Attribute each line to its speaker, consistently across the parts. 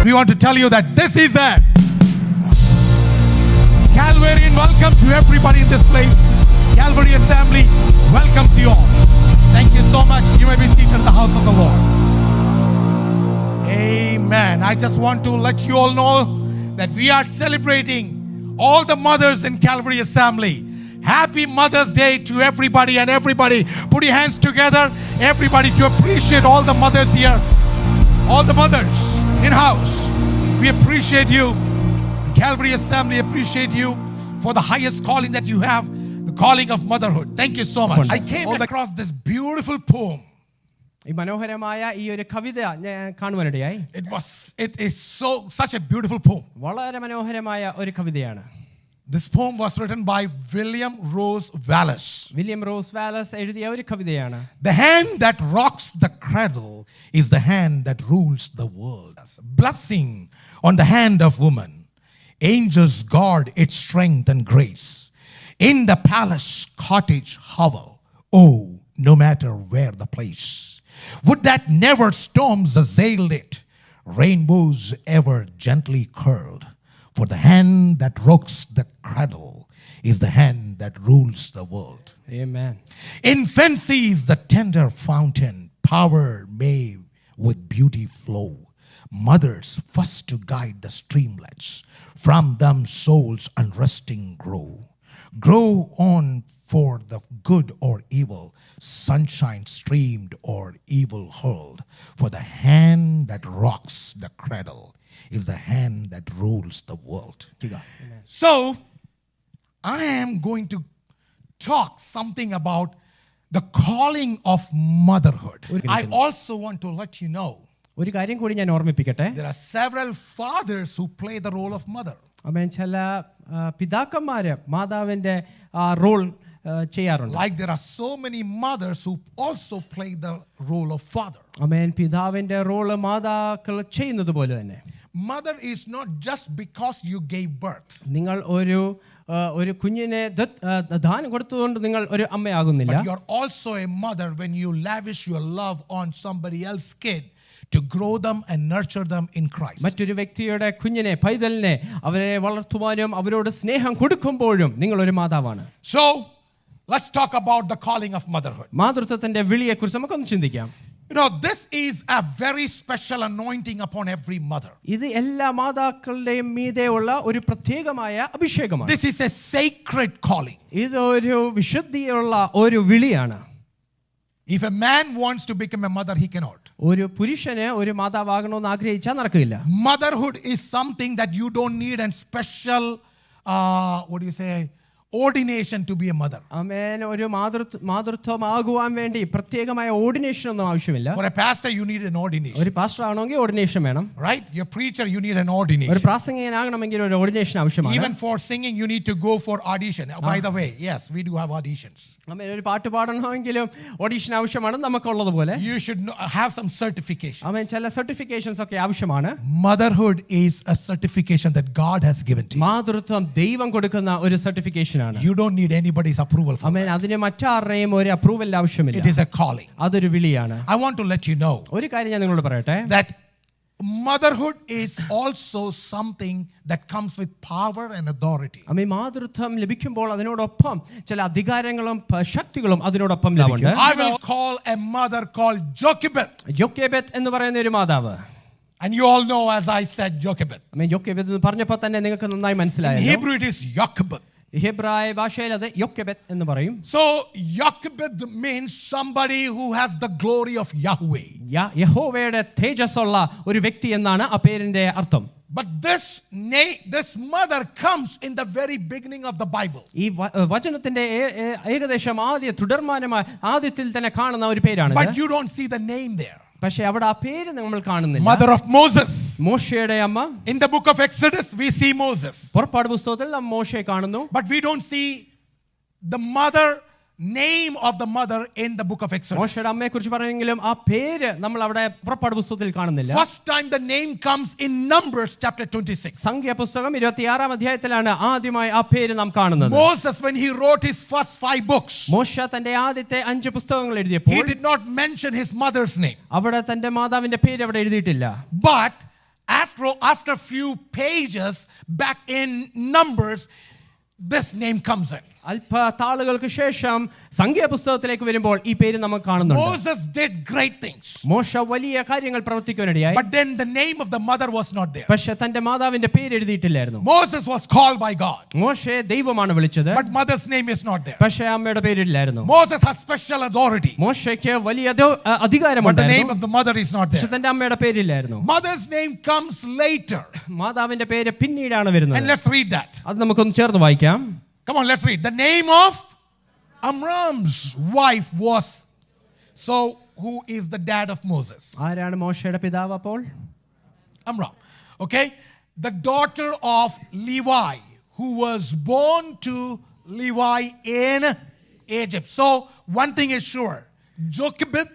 Speaker 1: we want to tell you that this is a Calvary, and welcome to everybody in this place. Calvary Assembly welcomes you all. Thank you so much. You may be seated in the house of the Lord. Amen. I just want to let you all know that we are celebrating all the mothers in Calvary Assembly. Happy Mother's Day to everybody, and everybody put your hands together, everybody, to appreciate all the mothers here, all the mothers in house. We appreciate you. Calvary Assembly appreciate you for the highest calling that you have, the calling of motherhood. Thank you so much. I came across this beautiful poem.
Speaker 2: ഈ മനോഹരമായ ഈ ഒരു കവിത ഞാൻ കാണുവാനിടയായി.
Speaker 1: It is such a beautiful poem.
Speaker 2: വളരെ മനോഹരമായ ഒരു കവിതയാണ്.
Speaker 1: This poem was written by William Rose Wallace.
Speaker 2: William Ross Wallace എഴുതിയ ഒരു കവിതയാണ്.
Speaker 1: The hand that rocks the cradle is the hand that rules the world. Blessing on the hand of woman. Angels guard its strength and grace. In the palace cottage hovel, oh, no matter where the place. Would that never storms assailed it, rainbows ever gently curled. For the hand that rocks the cradle is the hand that rules the world.
Speaker 2: Amen.
Speaker 1: Infancy is the tender fountain, power may with beauty flow. Mothers first to guide the streamlets, from them souls unresting grow. Grow on for the good or evil, sunshine streamed or evil hurled. For the hand that rocks the cradle is the hand that rules the world.
Speaker 2: Amen.
Speaker 1: So, I am going to talk something about the calling of motherhood. I also want to let you know
Speaker 2: ഒരു കാര്യം കൂടി ഞാൻ ഓർമ്മിപ്പിക്കട്ടെ.
Speaker 1: there are several fathers who play the role of mother.
Speaker 2: ആമേൻ. ചില പിതാക്കന്മാര് മാതാവിന്റെ role ചെയ്യാറുണ്ട്.
Speaker 1: Like there are so many mothers who also play the role of father.
Speaker 2: ആമേൻ. പിതാവിന്റെ role മാതാക്കൾ ചെയ്യുന്നത് പോലെ തന്നെ.
Speaker 1: Mother is not just because you gave birth.
Speaker 2: നിങ്ങൾ ഒരു കുഞ്ഞിനെ ദാനം കൊടുത്തതുകൊണ്ട് നിങ്ങൾ ഒരു അമ്മയാകുന്നില്ല.
Speaker 1: But you are also a mother when you lavish your love on somebody else's kid to grow them and nurture them in Christ.
Speaker 2: മറ്റൊരു വ്യക്തിയുടെ കുഞ്ഞിനെ പൈതലിനെ അവരെ വളർത്തുവാനും അവരോട് സ്നേഹം കൊടുക്കുമ്പോഴും നിങ്ങൾ ഒരു മാതാവാണ്.
Speaker 1: So let's talk about the calling of motherhood.
Speaker 2: മാതൃത്വത്തിന്റെ വിളിയെക്കുറിച്ച് നമുക്കൊന്ന് ചിന്തിക്കാം.
Speaker 1: You know, this is a very special anointing upon every mother.
Speaker 2: ഇത് എല്ലാ മാതാക്കളുടെയും മീതെയുള്ള ഒരു പ്രത്യേകമായ അഭിഷേകമാണ്.
Speaker 1: This is a sacred calling.
Speaker 2: ഇത് ഒരു വിശുദ്ധിയുള്ള ഒരു വിളിയാണ്.
Speaker 1: If a man wants to become a mother, he cannot.
Speaker 2: ഒരു പുരുഷന് ഒരു മാതാവാകണമെന്ന് ആഗ്രഹിച്ചാൽ നടക്കില്ല.
Speaker 1: Motherhood is something that you don't need a special ordination to be a mother.
Speaker 2: ആമേൻ. ഒരു മാതൃത്വമാകുവാൻ വേണ്ടി പ്രത്യേകമായ ഓർഡിനേഷൻ ഒന്നും ആവശ്യമില്ല.
Speaker 1: For a pastor you need an ordination.
Speaker 2: ഒരു പാസ്റ്റർ ആണെങ്കിൽ ഓർഡിനേഷൻ വേണം.
Speaker 1: Right? Your preacher you need an ordination.
Speaker 2: ഒരു പ്രാസംഗികനാകണമെങ്കിൽ ഒരു ഓർഡിനേഷൻ ആവശ്യമാണ്.
Speaker 1: Even for singing you need to go for audition. By the way, yes, we do have auditions.
Speaker 2: ആമേൻ. ഒരു പാട്ട് പാടണമെങ്കിലും audition ആവശ്യമാണ് നമുക്കുള്ളത് പോലെ.
Speaker 1: You should have some certifications.
Speaker 2: ആമേൻ. ചില certifications ഒക്കെ ആവശ്യമാണ്.
Speaker 1: Motherhood is a certification that God has given to you.
Speaker 2: മാതൃത്വം ദൈവം കൊടുക്കുന്ന ഒരു സർട്ടിഫിക്കേഷൻ ആണ്.
Speaker 1: You don't need anybody's approval for
Speaker 2: amen.
Speaker 1: that.
Speaker 2: അതിന് മറ്റാരുടെയും ഒരു അപ്രൂവൽ ആവശ്യമില്ല.
Speaker 1: It is a calling.
Speaker 2: അതൊരു വിളിയാണ്.
Speaker 1: I want to let you know
Speaker 2: ഒരു കാര്യം ഞാൻ നിങ്ങളോട് പറയട്ടെ.
Speaker 1: that motherhood is also something that comes with power and authority.
Speaker 2: ആമേൻ. മാതൃത്വം ലഭിക്കുമ്പോൾ അതിനോടൊപ്പം ചില അധികാരങ്ങളും ശക്തികളും അതിനോടൊപ്പം ലഭിക്കും.
Speaker 1: I will call a mother called Jochebed.
Speaker 2: ജോക്കെബെത്ത് എന്ന് പറയുന്ന ഒരു മാതാവ്.
Speaker 1: And you all know, as I said, Jochebed.
Speaker 2: ആമേൻ. ജോക്കെബെത്ത് എന്ന് പറഞ്ഞപ്പോൾ തന്നെ നിങ്ങൾക്ക് നന്നായി മനസ്സിലായി.
Speaker 1: In Hebrew it is Jochebed.
Speaker 2: ഹെബ്രായ ഭാഷയിൽ അത് യോക്കെബെത്ത് എന്ന് പറയും.
Speaker 1: So Jochebed means somebody who has the glory of Yahweh.
Speaker 2: യഹോവയുടെ തേജസ്സുള്ള ഒരു വ്യക്തി എന്നാണ് ആ പേരിന്റെ അർത്ഥം.
Speaker 1: But this mother comes in the very beginning of the Bible.
Speaker 2: ഈ വചനത്തിന്റെ ഏകദേശം തുടർമാനമായ ആദ്യത്തിൽ തന്നെ കാണുന്ന ഒരു പേരാണ്.
Speaker 1: But you don't see the name there.
Speaker 2: പക്ഷേ അവിടെ ആ പേര് നമ്മൾ കാണുന്നില്ല.
Speaker 1: Mother of Moses.
Speaker 2: മോശയുടെ അമ്മ.
Speaker 1: In the book of Exodus we see Moses.
Speaker 2: പുറപ്പാട് പുസ്തകത്തിൽ നാം മോശയെ കാണുന്നു.
Speaker 1: But we don't see the mother name of the mother in the book of Exodus.
Speaker 2: മോശയുടെ അമ്മയെ കുറിച്ച് പറയുമെങ്കിലും ആ പേര് നമ്മൾ അവിടെ പുറപ്പാട് പുസ്തകത്തിൽ കാണുന്നില്ല.
Speaker 1: First time the name comes in Numbers chapter 26.
Speaker 2: സംഖ്യ പുസ്തകം 26-ാം അധ്യായത്തിലാണ് ആദ്യമായി ആ പേര് നാം കാണുന്നത്.
Speaker 1: Moses, when he wrote his first 5 books,
Speaker 2: മോശ തന്റെ ആദ്യത്തെ 5 പുസ്തകങ്ങൾ എഴുതിയപ്പോൾ
Speaker 1: he did not mention his mother's name.
Speaker 2: അവിടെ തന്റെ മാതാവിന്റെ പേര് അവിടെ എഴുതിയിട്ടില്ല.
Speaker 1: But after few pages back in Numbers, this name comes in.
Speaker 2: അല്പ താളുകൾക്ക് ശേഷം സംഖ്യാപുസ്തകത്തിലേക്ക് വരുമ്പോൾ ഈ പേര് നമുക്ക് കാണുന്നുണ്ട്.
Speaker 1: Moses did great things.
Speaker 2: മോശ വലിയ കാര്യങ്ങൾ പ്രവർത്തിക്കാനിടയായി.
Speaker 1: But then the name of the mother was not there.
Speaker 2: പക്ഷേ തന്റെ മാതാവിന്റെ പേര് എഴുതിയിട്ടില്ലായിരുന്നു.
Speaker 1: Moses was called by God.
Speaker 2: മോശയെ ദൈവമാണ് വിളിച്ചത്.
Speaker 1: But mother's name is not there.
Speaker 2: പക്ഷേ അമ്മയുടെ പേരില്ലായിരുന്നു.
Speaker 1: Moses has special authority.
Speaker 2: മോശയ്ക്ക് വലിയ അധികാരമുണ്ടായിരുന്നു.
Speaker 1: But the name of the mother is not there.
Speaker 2: പക്ഷേ തന്റെ അമ്മയുടെ പേരില്ലായിരുന്നു.
Speaker 1: Mother's name comes later.
Speaker 2: മാതാവിന്റെ പേര് പിന്നീടാണ് വരുന്നത്.
Speaker 1: And let's read that.
Speaker 2: അത് നമുക്കൊന്ന് ചേർന്ന് വായിക്കാം.
Speaker 1: Come on, let's read. The name of Amram's wife was. So, who is the dad of Moses?
Speaker 2: ആരാണ് മോശയുടെ പിതാവ് അപ്പോൾ?
Speaker 1: Amram. Okay? The daughter of Levi, who was born to Levi in Egypt. So, one thing is sure. Jochebed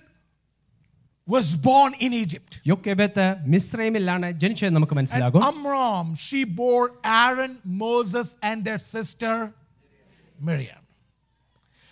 Speaker 1: was born in Egypt.
Speaker 2: യോക്കെബെത്ത് മിസ്രൈമിലാണ് ജനിച്ചത് നമുക്ക്
Speaker 1: And
Speaker 2: മനസ്സിലാകും.
Speaker 1: Amram, she bore Aaron, Moses, and their sister Miriam.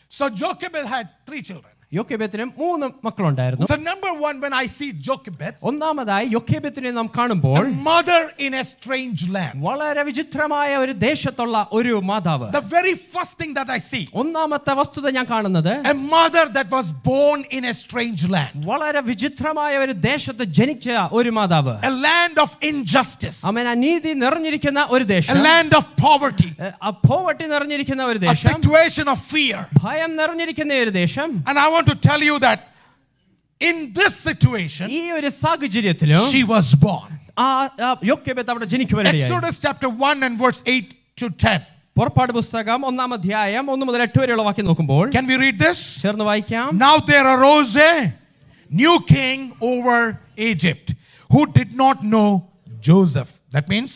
Speaker 1: So Jochebed had 3 children.
Speaker 2: യോക്കെബെത്തിന് 3 മക്കളുണ്ടായിരുന്നു.
Speaker 1: So number one, when I see Jochebed,
Speaker 2: ഒന്നാമതായി യോക്കെബെത്തിനെ നാം കാണുമ്പോൾ
Speaker 1: a mother in a strange land.
Speaker 2: വളരെ വിചിത്രമായ ഒരു ദേശത്തുള്ള ഒരു മാതാവ്.
Speaker 1: The very first thing that I see,
Speaker 2: ഒന്നാമത്തെ വസ്തുത ഞാൻ കാണുന്നത്
Speaker 1: a mother that was born in a strange land.
Speaker 2: വളരെ വിചിത്രമായ ഒരു ദേശത്ത് ജനിച്ച ഒരു മാതാവ്.
Speaker 1: A land of injustice.
Speaker 2: ആമേൻ. അനീതി നിറഞ്ഞിരിക്കുന്ന ഒരു
Speaker 1: A
Speaker 2: ദേശം.
Speaker 1: land of poverty.
Speaker 2: പോവർട്ടി നിറഞ്ഞിരിക്കുന്ന ഒരു
Speaker 1: A
Speaker 2: ദേശം.
Speaker 1: situation of fear.
Speaker 2: ഭയം നിറഞ്ഞിരിക്കുന്ന ഒരു ദേശം.
Speaker 1: And I want to tell you that in this situation,
Speaker 2: ഈ ഒരു സാഹചര്യത്തിലും
Speaker 1: she was born.
Speaker 2: യോക്കെബെത്ത് അവിടെ ജനിക്കുവാനിടയായി.
Speaker 1: Exodus chapter 1 and verse 8 to 10.
Speaker 2: പുറപ്പാട് പുസ്തകം 1-ാം അധ്യായം 1 മുതൽ 8 വരെയുള്ള വാക്യം നോക്കുമ്പോൾ
Speaker 1: Can we read this?
Speaker 2: ചേർന്ന് വായിക്കാം.
Speaker 1: Now there arose a new king over Egypt who did not know Joseph. That means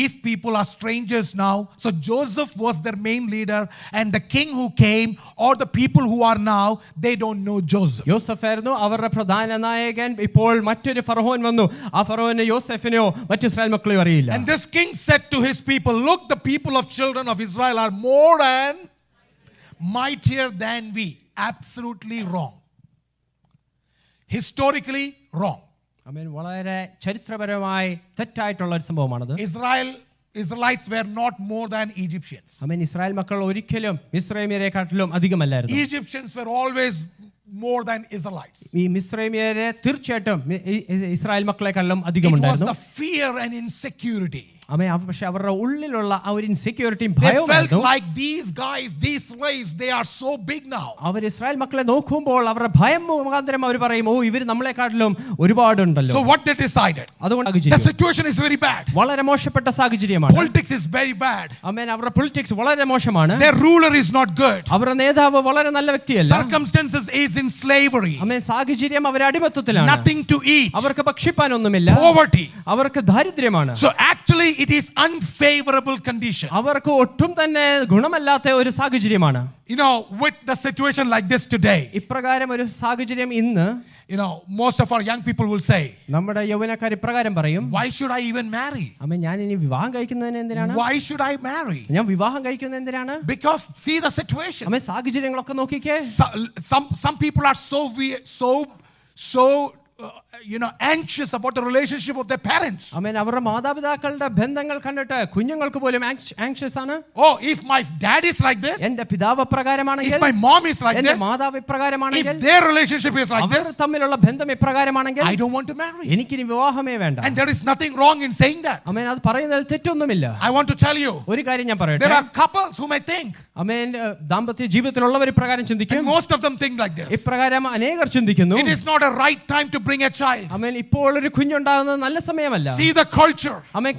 Speaker 1: these people are strangers now. So Joseph was their main leader, and the king who came, or the people who are now, they don't know Joseph.
Speaker 2: യോസഫ് ആയിരുന്നു അവരുടെ പ്രധാന നായകൻ. ഇപ്പോൾ മറ്റൊരു ഫറവോൻ വന്നു. ആ ഫറവോന് യോസഫിനെയോ മറ്റു ഇസ്രായേൽ മക്കളെയോ അറിയില്ല.
Speaker 1: And this king said to his people, look, the people of children of Israel are more and mightier than we. Absolutely wrong. Historically wrong.
Speaker 2: ആമേൻ. വളരെ ചരിത്രപരമായി തെറ്റായിട്ടുള്ള ഒരു സംഭവമാണത്.
Speaker 1: Israelites were not more than Egyptians.
Speaker 2: Amen. Israel മക്കൾ ഒരിക്കലും മിസ്രൈമ്യരെക്കാട്ടിലും അധികമല്ലായിരുന്നു.
Speaker 1: Egyptians were always more than Israelites.
Speaker 2: ഈ മിസ്രൈമ്യരെ തീർച്ചയായിട്ടും Israel മക്കളെക്കാളും
Speaker 1: It was
Speaker 2: അധികമുണ്ടായിരുന്നു.
Speaker 1: the fear and insecurity.
Speaker 2: ആമേൻ. പക്ഷെ അവരുടെ ഉള്ളിലുള്ള ആ ഒരു ഇൻസെക്യൂരിറ്റിയും
Speaker 1: They
Speaker 2: ഭയവും
Speaker 1: felt like these guys, these slaves, they are so big now.
Speaker 2: അവർ ഇസ്രായേൽ മക്കളെ നോക്കുമ്പോൾ അവരുടെ ഭയം മുഖാന്തരം അവർ പറയും, ഓ ഇവർ നമ്മളെക്കാട്ടിലും ഒരുപാടുണ്ടല്ലോ.
Speaker 1: So what they decided?
Speaker 2: അതുകൊണ്ട്
Speaker 1: The situation is very bad.
Speaker 2: വളരെ മോശപ്പെട്ട സാഹചര്യമാണ്.
Speaker 1: Politics is very bad.
Speaker 2: ആമേൻ. അവരുടെ പൊളിറ്റിക്സ് വളരെ മോശമാണ്.
Speaker 1: Their ruler is not good.
Speaker 2: അവരുടെ നേതാവ് വളരെ നല്ല വ്യക്തിയല്ല.
Speaker 1: Circumstances is in slavery.
Speaker 2: ആമേൻ. സാഹചര്യം അവരുടെ അടിമത്തത്തിലാണ്.
Speaker 1: Nothing to eat.
Speaker 2: അവർക്ക് ഭക്ഷിപ്പാനൊന്നുമില്ല.
Speaker 1: Poverty.
Speaker 2: അവർക്ക് ദാരിദ്ര്യമാണ്.
Speaker 1: So actually it is unfavorable condition.
Speaker 2: അവർക്ക് ഒട്ടും തന്നെ ഗുണമല്ലാത്ത ഒരു സാഹചര്യമാണ്.
Speaker 1: You know, with the situation like this today,
Speaker 2: ഇപ്രകാരം ഒരു സാഹചര്യം ഇന്ന്
Speaker 1: you know, most of our young people will say,
Speaker 2: നമ്മുടെ യൗവനക്കാർ ഇപ്രകാരം പറയും,
Speaker 1: why should I even marry?
Speaker 2: ആമേൻ. ഞാൻ ഇനി വിവാഹം കഴിക്കുന്നതിന് എന്തിനാണ്?
Speaker 1: Why should I marry?
Speaker 2: ഞാൻ വിവാഹം കഴിക്കുന്നത് എന്തിനാണ്?
Speaker 1: Because see the situation.
Speaker 2: ആമേൻ. സാഹചര്യങ്ങളൊക്കെ നോക്കിക്കേ.
Speaker 1: Some people are so anxious about the relationship of their parents.
Speaker 2: ആമേൻ. അവരുടെ മാതാപിതാക്കളുടെ ബന്ധങ്ങൾ കണ്ടിട്ട് കുഞ്ഞുങ്ങൾക്ക് പോലും ആങ്ഷ്യസ് ആണ്.
Speaker 1: Oh, if my dad is like this,
Speaker 2: എന്റെ പിതാവ് ഇപ്രകാരമാണെങ്കിൽ,
Speaker 1: if my mom is like
Speaker 2: എന്റെ
Speaker 1: this,
Speaker 2: മാതാവ് ഇപ്രകാരമാണെങ്കിൽ,
Speaker 1: if their relationship is like
Speaker 2: our
Speaker 1: this,
Speaker 2: തമ്മിലുള്ള ബന്ധം ഇപ്രകാരമാണെങ്കിൽ,
Speaker 1: I don't want to marry.
Speaker 2: എനിക്കിനി വിവാഹമേ വേണ്ട.
Speaker 1: And there is nothing wrong in saying that.
Speaker 2: ആമേൻ. അത് പറയുന്നതിൽ തെറ്റൊന്നുമില്ല.
Speaker 1: I want to tell you,
Speaker 2: ഒരു കാര്യം ഞാൻ പറയട്ടെ.
Speaker 1: there are couples who may think,
Speaker 2: ആമേൻ, ദാമ്പത്യ ജീവിതത്തിലുള്ളവർ ഇപ്രകാരം ചിന്തിക്കും.
Speaker 1: and most of them think like this.
Speaker 2: ഇപ്രകാരം അനേകർ ചിന്തിക്കുന്നു.
Speaker 1: It is not a right time to bring a child.
Speaker 2: ആമേൻ. ഇപ്പോൾ ഒരു കുഞ്ഞുണ്ടാകുന്നത് നല്ല സമയമല്ല.
Speaker 1: See the culture.
Speaker 2: ആമേൻ.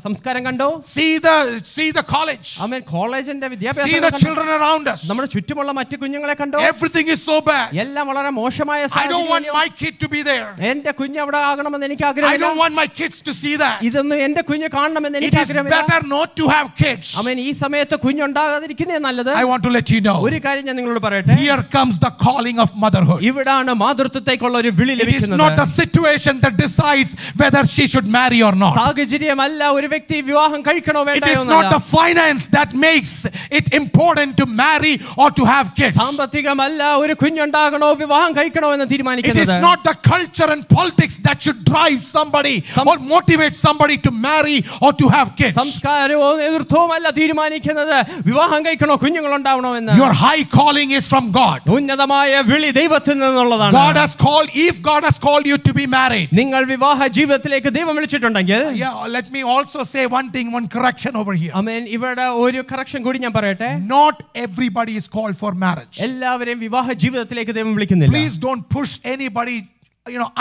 Speaker 2: സംസ്കാരം കണ്ടോ?
Speaker 1: See the college.
Speaker 2: ആമേൻ. കോളേജിന്റെ
Speaker 1: See
Speaker 2: വിദ്യാഭ്യാസം
Speaker 1: the
Speaker 2: കണ്ടോ?
Speaker 1: children around us.
Speaker 2: നമ്മുടെ ചുറ്റുമുള്ള മറ്റു കുഞ്ഞുങ്ങളെ കണ്ടോ?
Speaker 1: Everything is so bad.
Speaker 2: എല്ലാം വളരെ മോശമായ
Speaker 1: I don't want
Speaker 2: സാഹചര്യം.
Speaker 1: my kid to be there.
Speaker 2: എന്റെ കുഞ്ഞ് അവിടെ ആകണമെന്ന് എനിക്ക്
Speaker 1: I
Speaker 2: ആഗ്രഹമില്ല.
Speaker 1: don't want my kids to see that.
Speaker 2: ഇതൊന്നും എന്റെ കുഞ്ഞ് കാണണമെന്ന്
Speaker 1: It
Speaker 2: എനിക്ക്
Speaker 1: is
Speaker 2: ആഗ്രഹമില്ല.
Speaker 1: better not to have kids.
Speaker 2: ആമേൻ. ഈ സമയത്ത് കുഞ്ഞുണ്ടാകാതിരിക്കുന്നേ നല്ലത്.
Speaker 1: I want to let you know.
Speaker 2: ഒരു കാര്യം ഞാൻ നിങ്ങളോട് പറയട്ടെ.
Speaker 1: Here comes the calling of motherhood.
Speaker 2: ഇവിടാണ് മാതൃത്വത്തേക്കുള്ള ഒരു വിളി
Speaker 1: It is
Speaker 2: ലഭിക്കുന്നത്.
Speaker 1: not the situation that decides whether she should marry or not.
Speaker 2: സാഹചര്യമല്ല ഒരു വ്യക്തി വിവാഹം കഴിക്കണോ
Speaker 1: It
Speaker 2: വേണ്ടയോ
Speaker 1: is not the finance that makes it important to marry or to have kids.
Speaker 2: സാമ്പത്തികമല്ല ഒരു കുഞ്ഞുണ്ടാകണോ വിവാഹം കഴിക്കണോ എന്ന്
Speaker 1: It is
Speaker 2: തീരുമാനിക്കുന്നത്.
Speaker 1: not the culture and politics that should drive somebody or motivate somebody to marry or to have kids.
Speaker 2: സംസ്കാരവും നേതൃത്വവും അല്ല തീരുമാനിക്കുന്നത് വിവാഹം കഴിക്കണോ കുഞ്ഞുങ്ങൾ ഉണ്ടാവണോ എന്ന്.
Speaker 1: Your high calling is from God.
Speaker 2: ഉന്നതമായ വിളി ദൈവത്തിൽ നിന്നുള്ളതാണ്.
Speaker 1: God has called, if God has called you to be married.
Speaker 2: നിങ്ങൾ വിവാഹ ജീവിതത്തിലേക്ക് ദൈവം വിളിച്ചിട്ടുണ്ടെങ്കിൽ.
Speaker 1: Yeah, let me also say one thing, one correction over here.
Speaker 2: ആമേൻ. ഇവിടെ ഒരു കറക്ഷൻ കൂടി ഞാൻ പറയട്ടെ.
Speaker 1: Not everybody is called for marriage.
Speaker 2: എല്ലാവരെയും വിവാഹ ജീവിതത്തിലേക്ക് ദൈവം വിളിക്കുന്നില്ല.
Speaker 1: Please don't push anybody,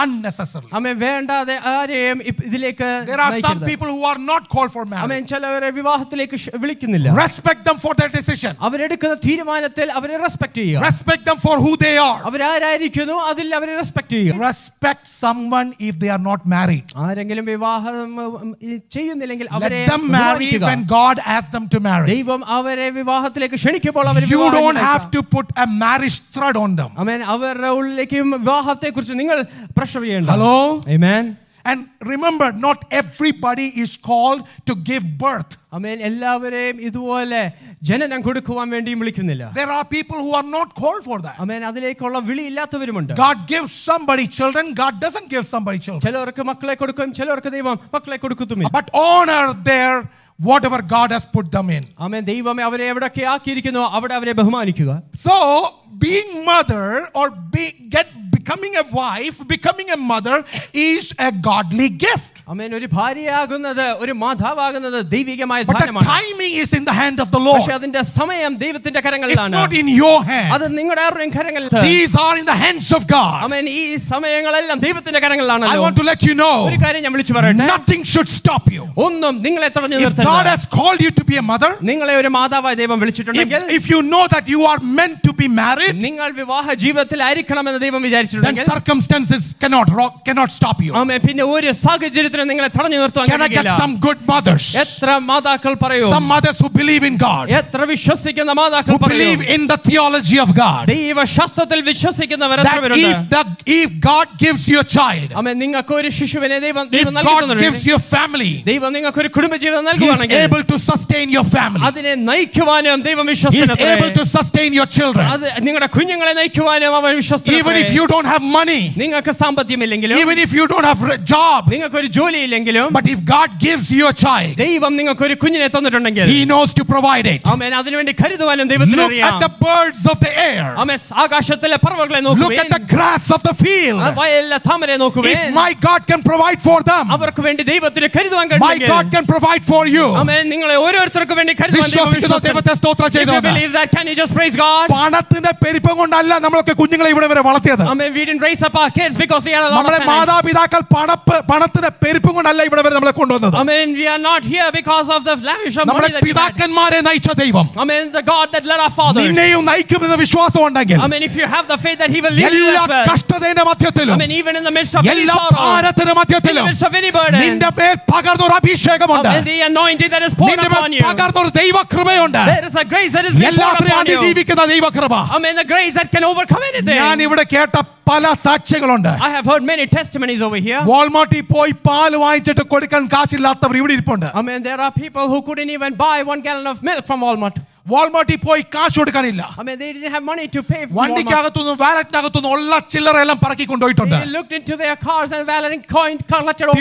Speaker 1: unnecessarily.
Speaker 2: ആമേൻ. വേണ്ടാതെ ആരെയും ഇതിലേക്ക്.
Speaker 1: There are some people who are not called for marriage.
Speaker 2: ആമേൻ. ചിലവരെ വിവാഹത്തിലേക്ക് വിളിക്കുന്നില്ല.
Speaker 1: Respect them for their decision.
Speaker 2: അവരെടുക്കുന്ന തീരുമാനത്തിൽ അവരെ റെസ്പെക്ട് ചെയ്യുക.
Speaker 1: Respect them for who they are.
Speaker 2: അവരാരായിരിക്കുന്നു അതിൽ അവരെ റെസ്പെക്ട് ചെയ്യുക.
Speaker 1: Respect someone if they are not married.
Speaker 2: ആരെങ്കിലും വിവാഹം ചെയ്യുന്നില്ലെങ്കിൽ അവരെ
Speaker 1: let them marry when God asks them to marry.
Speaker 2: ദൈവം അവരെ വിവാഹത്തിലേക്ക് ക്ഷണിക്കുമ്പോൾ അവരെ
Speaker 1: You don't have to put a marriage thread on them.
Speaker 2: ആമേൻ. അവരുടെ ഉള്ളിലേക്ക് വിവാഹത്തെക്കുറിച്ച് നിങ്ങൾ പ്രഷർ ചെയ്യണ്ട.
Speaker 1: Hello?
Speaker 2: Amen.
Speaker 1: And remember, not everybody is called to give birth.
Speaker 2: ആമേൻ. എല്ലാവരെയും ഇതുപോലെ ജനനം കൊടുക്കുവാൻ വേണ്ടി വിളിക്കുന്നില്ല.
Speaker 1: There are people who are not called for that.
Speaker 2: ആമേൻ. അതിലേക്കുള്ള വിളി ഇല്ലാത്തവരുമുണ്ട്.
Speaker 1: God gives somebody children, God doesn't give somebody children.
Speaker 2: ചിലർക്ക് മക്കളെ കൊടുക്കും, ചിലർക്ക് ദൈവം മക്കളെ കൊടുക്കുന്നുമില്ല.
Speaker 1: But honor their whatever God has put them in.
Speaker 2: ആമേൻ. ദൈവമേ അവരെ എവിടെയൊക്കെ ആക്കിയിരിക്കുന്നു അവിടെ അവരെ ബഹുമാനിക്കുക.
Speaker 1: So being mother or becoming a wife, becoming a mother is a godly gift.
Speaker 2: ആമേൻ. ഒരു ഭാര്യയാകുന്നത്, ഒരു മാതാവാകുന്നത് ദൈവികമായ
Speaker 1: But the
Speaker 2: ദാനമാണ്.
Speaker 1: timing is in the hand of the Lord.
Speaker 2: പക്ഷേ അതിന്റെ സമയം ദൈവത്തിന്റെ
Speaker 1: It's
Speaker 2: കരങ്ങളിലാണ്.
Speaker 1: not in your hand.
Speaker 2: അത് നിങ്ങളുടെ ആരുടെയും കരങ്ങളിലാണ്.
Speaker 1: These are in the hands of God.
Speaker 2: ആമേൻ. ഈ സമയങ്ങളെല്ലാം ദൈവത്തിന്റെ
Speaker 1: I
Speaker 2: കരങ്ങളിലാണല്ലോ.
Speaker 1: want to let you know,
Speaker 2: ഒരു കാര്യം ഞാൻ വിളിച്ചു പറയട്ടെ.
Speaker 1: nothing should stop you.
Speaker 2: ഒന്നും നിങ്ങളെ തടഞ്ഞു
Speaker 1: If God
Speaker 2: നിർത്തരുത്.
Speaker 1: has called you to be a mother,
Speaker 2: നിങ്ങളെ ഒരു മാതാവായി ദൈവം വിളിച്ചിട്ടുണ്ടെങ്കിൽ,
Speaker 1: if you know that you are meant to be married,
Speaker 2: നിങ്ങൾ വിവാഹ ജീവിതത്തിലായിരിക്കണമെന്ന് ദൈവം
Speaker 1: then
Speaker 2: വിചാരിച്ചിട്ടുണ്ടെങ്കിൽ,
Speaker 1: circumstances cannot stop you.
Speaker 2: ആമേൻ. പിന്നെ ഒരു സാഹചര്യത്തിനും നിങ്ങളെ തടഞ്ഞു നിർത്താൻ
Speaker 1: Can I get
Speaker 2: കഴിയില്ല.
Speaker 1: some good mothers?
Speaker 2: എത്ര മാതാക്കൾ പറയൂ.
Speaker 1: Some mothers who believe in God,
Speaker 2: എത്ര വിശ്വസിക്കുന്ന മാതാക്കൾ
Speaker 1: who believe
Speaker 2: പറയൂ.
Speaker 1: in the theology of God,
Speaker 2: ദൈവശാസ്ത്രത്തിൽ വിശ്വസിക്കുന്നവർ
Speaker 1: that
Speaker 2: എത്രപേരുണ്ട്.
Speaker 1: if God gives you a child,
Speaker 2: ആമേൻ. നിങ്ങൾക്ക് ഒരു ശിശുവിനെ ദൈവം
Speaker 1: if God
Speaker 2: നൽകുന്നുണ്ട്.
Speaker 1: gives you a family,
Speaker 2: ദൈവം നിങ്ങൾക്ക് ഒരു കുടുംബജീവിതം
Speaker 1: He is
Speaker 2: നൽകുവാണെങ്കിൽ
Speaker 1: able to sustain your family.
Speaker 2: അതിനെ നയിക്കുവാനും ദൈവം
Speaker 1: He is
Speaker 2: വിശ്വസ്തനത്രേ.
Speaker 1: able to sustain your children.
Speaker 2: അത് നിങ്ങളുടെ കുഞ്ഞുങ്ങളെ നയിക്കുവാനും അവൻ വിശ്വസ്തനത്രേ.
Speaker 1: Even if you don't have money,
Speaker 2: നിങ്ങൾക്ക് സാമ്പത്തികമില്ലെങ്കിലും,
Speaker 1: even if you don't have a job,
Speaker 2: നിങ്ങൾക്ക് ഒരു ജോലിയില്ലെങ്കിലും,
Speaker 1: but if God gives you a child,
Speaker 2: ദൈവം നിങ്ങൾക്ക് ഒരു കുഞ്ഞിനെ തന്നിട്ടുണ്ടെങ്കിൽ,
Speaker 1: He knows to provide it.
Speaker 2: ആമേൻ. അതിനുവേണ്ടി കരുതുവാനും ദൈവത്തിന്
Speaker 1: Look
Speaker 2: അറിയാം.
Speaker 1: at the birds of the air.
Speaker 2: ആമേൻ. ആകാശത്തിലെ പറവകളെ
Speaker 1: Look
Speaker 2: നോക്കുവിൻ.
Speaker 1: at the grass of the field.
Speaker 2: വയലിലെ താമരയെ നോക്കുവിൻ.
Speaker 1: If my God can provide for them,
Speaker 2: അവർക്ക് വേണ്ടി ദൈവത്തിന് കരുതുവാൻ
Speaker 1: my
Speaker 2: കഴിയുമെങ്കിൽ,
Speaker 1: God can provide for you.
Speaker 2: ആമേൻ. നിങ്ങളെ ഓരോരുത്തർക്കും വേണ്ടി കരുതുവാൻ ദൈവം
Speaker 1: വിശ്വസിക്കുന്ന
Speaker 2: വിശ്വസ്തൻ.
Speaker 1: ദൈവത്തെ സ്തോത്രം
Speaker 2: If you
Speaker 1: ചെയ്തുകൊണ്ട്
Speaker 2: believe that, can you just praise God?
Speaker 1: പണത്തിന്റെ പെരുപ്പം കൊണ്ടല്ല നമ്മളൊക്കെ കുഞ്ഞുങ്ങളെ ഇവിടെ വരെ വളർത്തിയത്.
Speaker 2: Amen. We didn't raise up our kids because we had a lot of
Speaker 1: നമ്മളെ
Speaker 2: finance.
Speaker 1: മാതാപിതാക്കൾ പണത്തിന്റെ പെരുപ്പം കൊണ്ടല്ല ഇവിടെ വരെ നമ്മളെ കൊണ്ടുവന്നത്.
Speaker 2: Amen. We are not here because of the lavish of money
Speaker 1: നമ്മുടെ
Speaker 2: that we had.
Speaker 1: പിതാക്കന്മാരെ നയിച്ച ദൈവം
Speaker 2: Amen. The God that led our fathers.
Speaker 1: നിന്നെയും നയിക്കുമെന്ന വിശ്വാസം ഉണ്ടെങ്കിൽ
Speaker 2: Amen. If you have the faith that He will lead you
Speaker 1: എല്ലാ
Speaker 2: as well.
Speaker 1: കഷ്ടതയുടെ മധ്യത്തിലും
Speaker 2: Amen. Even in the midst of any
Speaker 1: എല്ലാ
Speaker 2: sorrow,
Speaker 1: ഭാരത്തിന്റെ
Speaker 2: in the
Speaker 1: മധ്യത്തിലും
Speaker 2: midst of any burden,
Speaker 1: നിന്റെ മേൽ പകർന്നൊരു അഭിഷേകമുണ്ട്.
Speaker 2: Amen. The anointing that is poured
Speaker 1: നിന്റെ
Speaker 2: upon
Speaker 1: മേൽ
Speaker 2: you.
Speaker 1: പകർന്നൊരു ദൈവകൃപയുണ്ട്.
Speaker 2: There is a grace that is being poured
Speaker 1: എല്ലാത്തിനെയും
Speaker 2: upon you.
Speaker 1: അതിജീവിക്കുന്ന ദൈവകൃപ.
Speaker 2: Amen. The grace that can overcome anything.
Speaker 1: ഞാൻ ഇവിടെ കേട്ട പല സാക്ഷ്യങ്ങളുണ്ട്.
Speaker 2: I have heard many testimonies over here.
Speaker 1: വാൾമാർട്ടിൽ പോയി പാൽ വാങ്ങിച്ചിട്ട് കൊടുക്കാൻ കാശില്ലാത്തവർ ഇവിടെ ഇരിപ്പുണ്ട്.
Speaker 2: Amen. There are people who couldn't even buy 1 gallon of milk from Walmart.
Speaker 1: വാൾമാർട്ടിൽ പോയി കാശ് കൊടുക്കാനില്ല.
Speaker 2: I mean, they didn't have money to pay for Walmart.
Speaker 1: വണ്ടിക്കകത്തുനിന്നും വാലറ്റിനകത്തുനിന്നും ഉള്ള ചില്ലറ എല്ലാം പറക്കി കൊണ്ടുപോയിട്ടുണ്ട്.
Speaker 2: They looked into their cars and valet coin collected over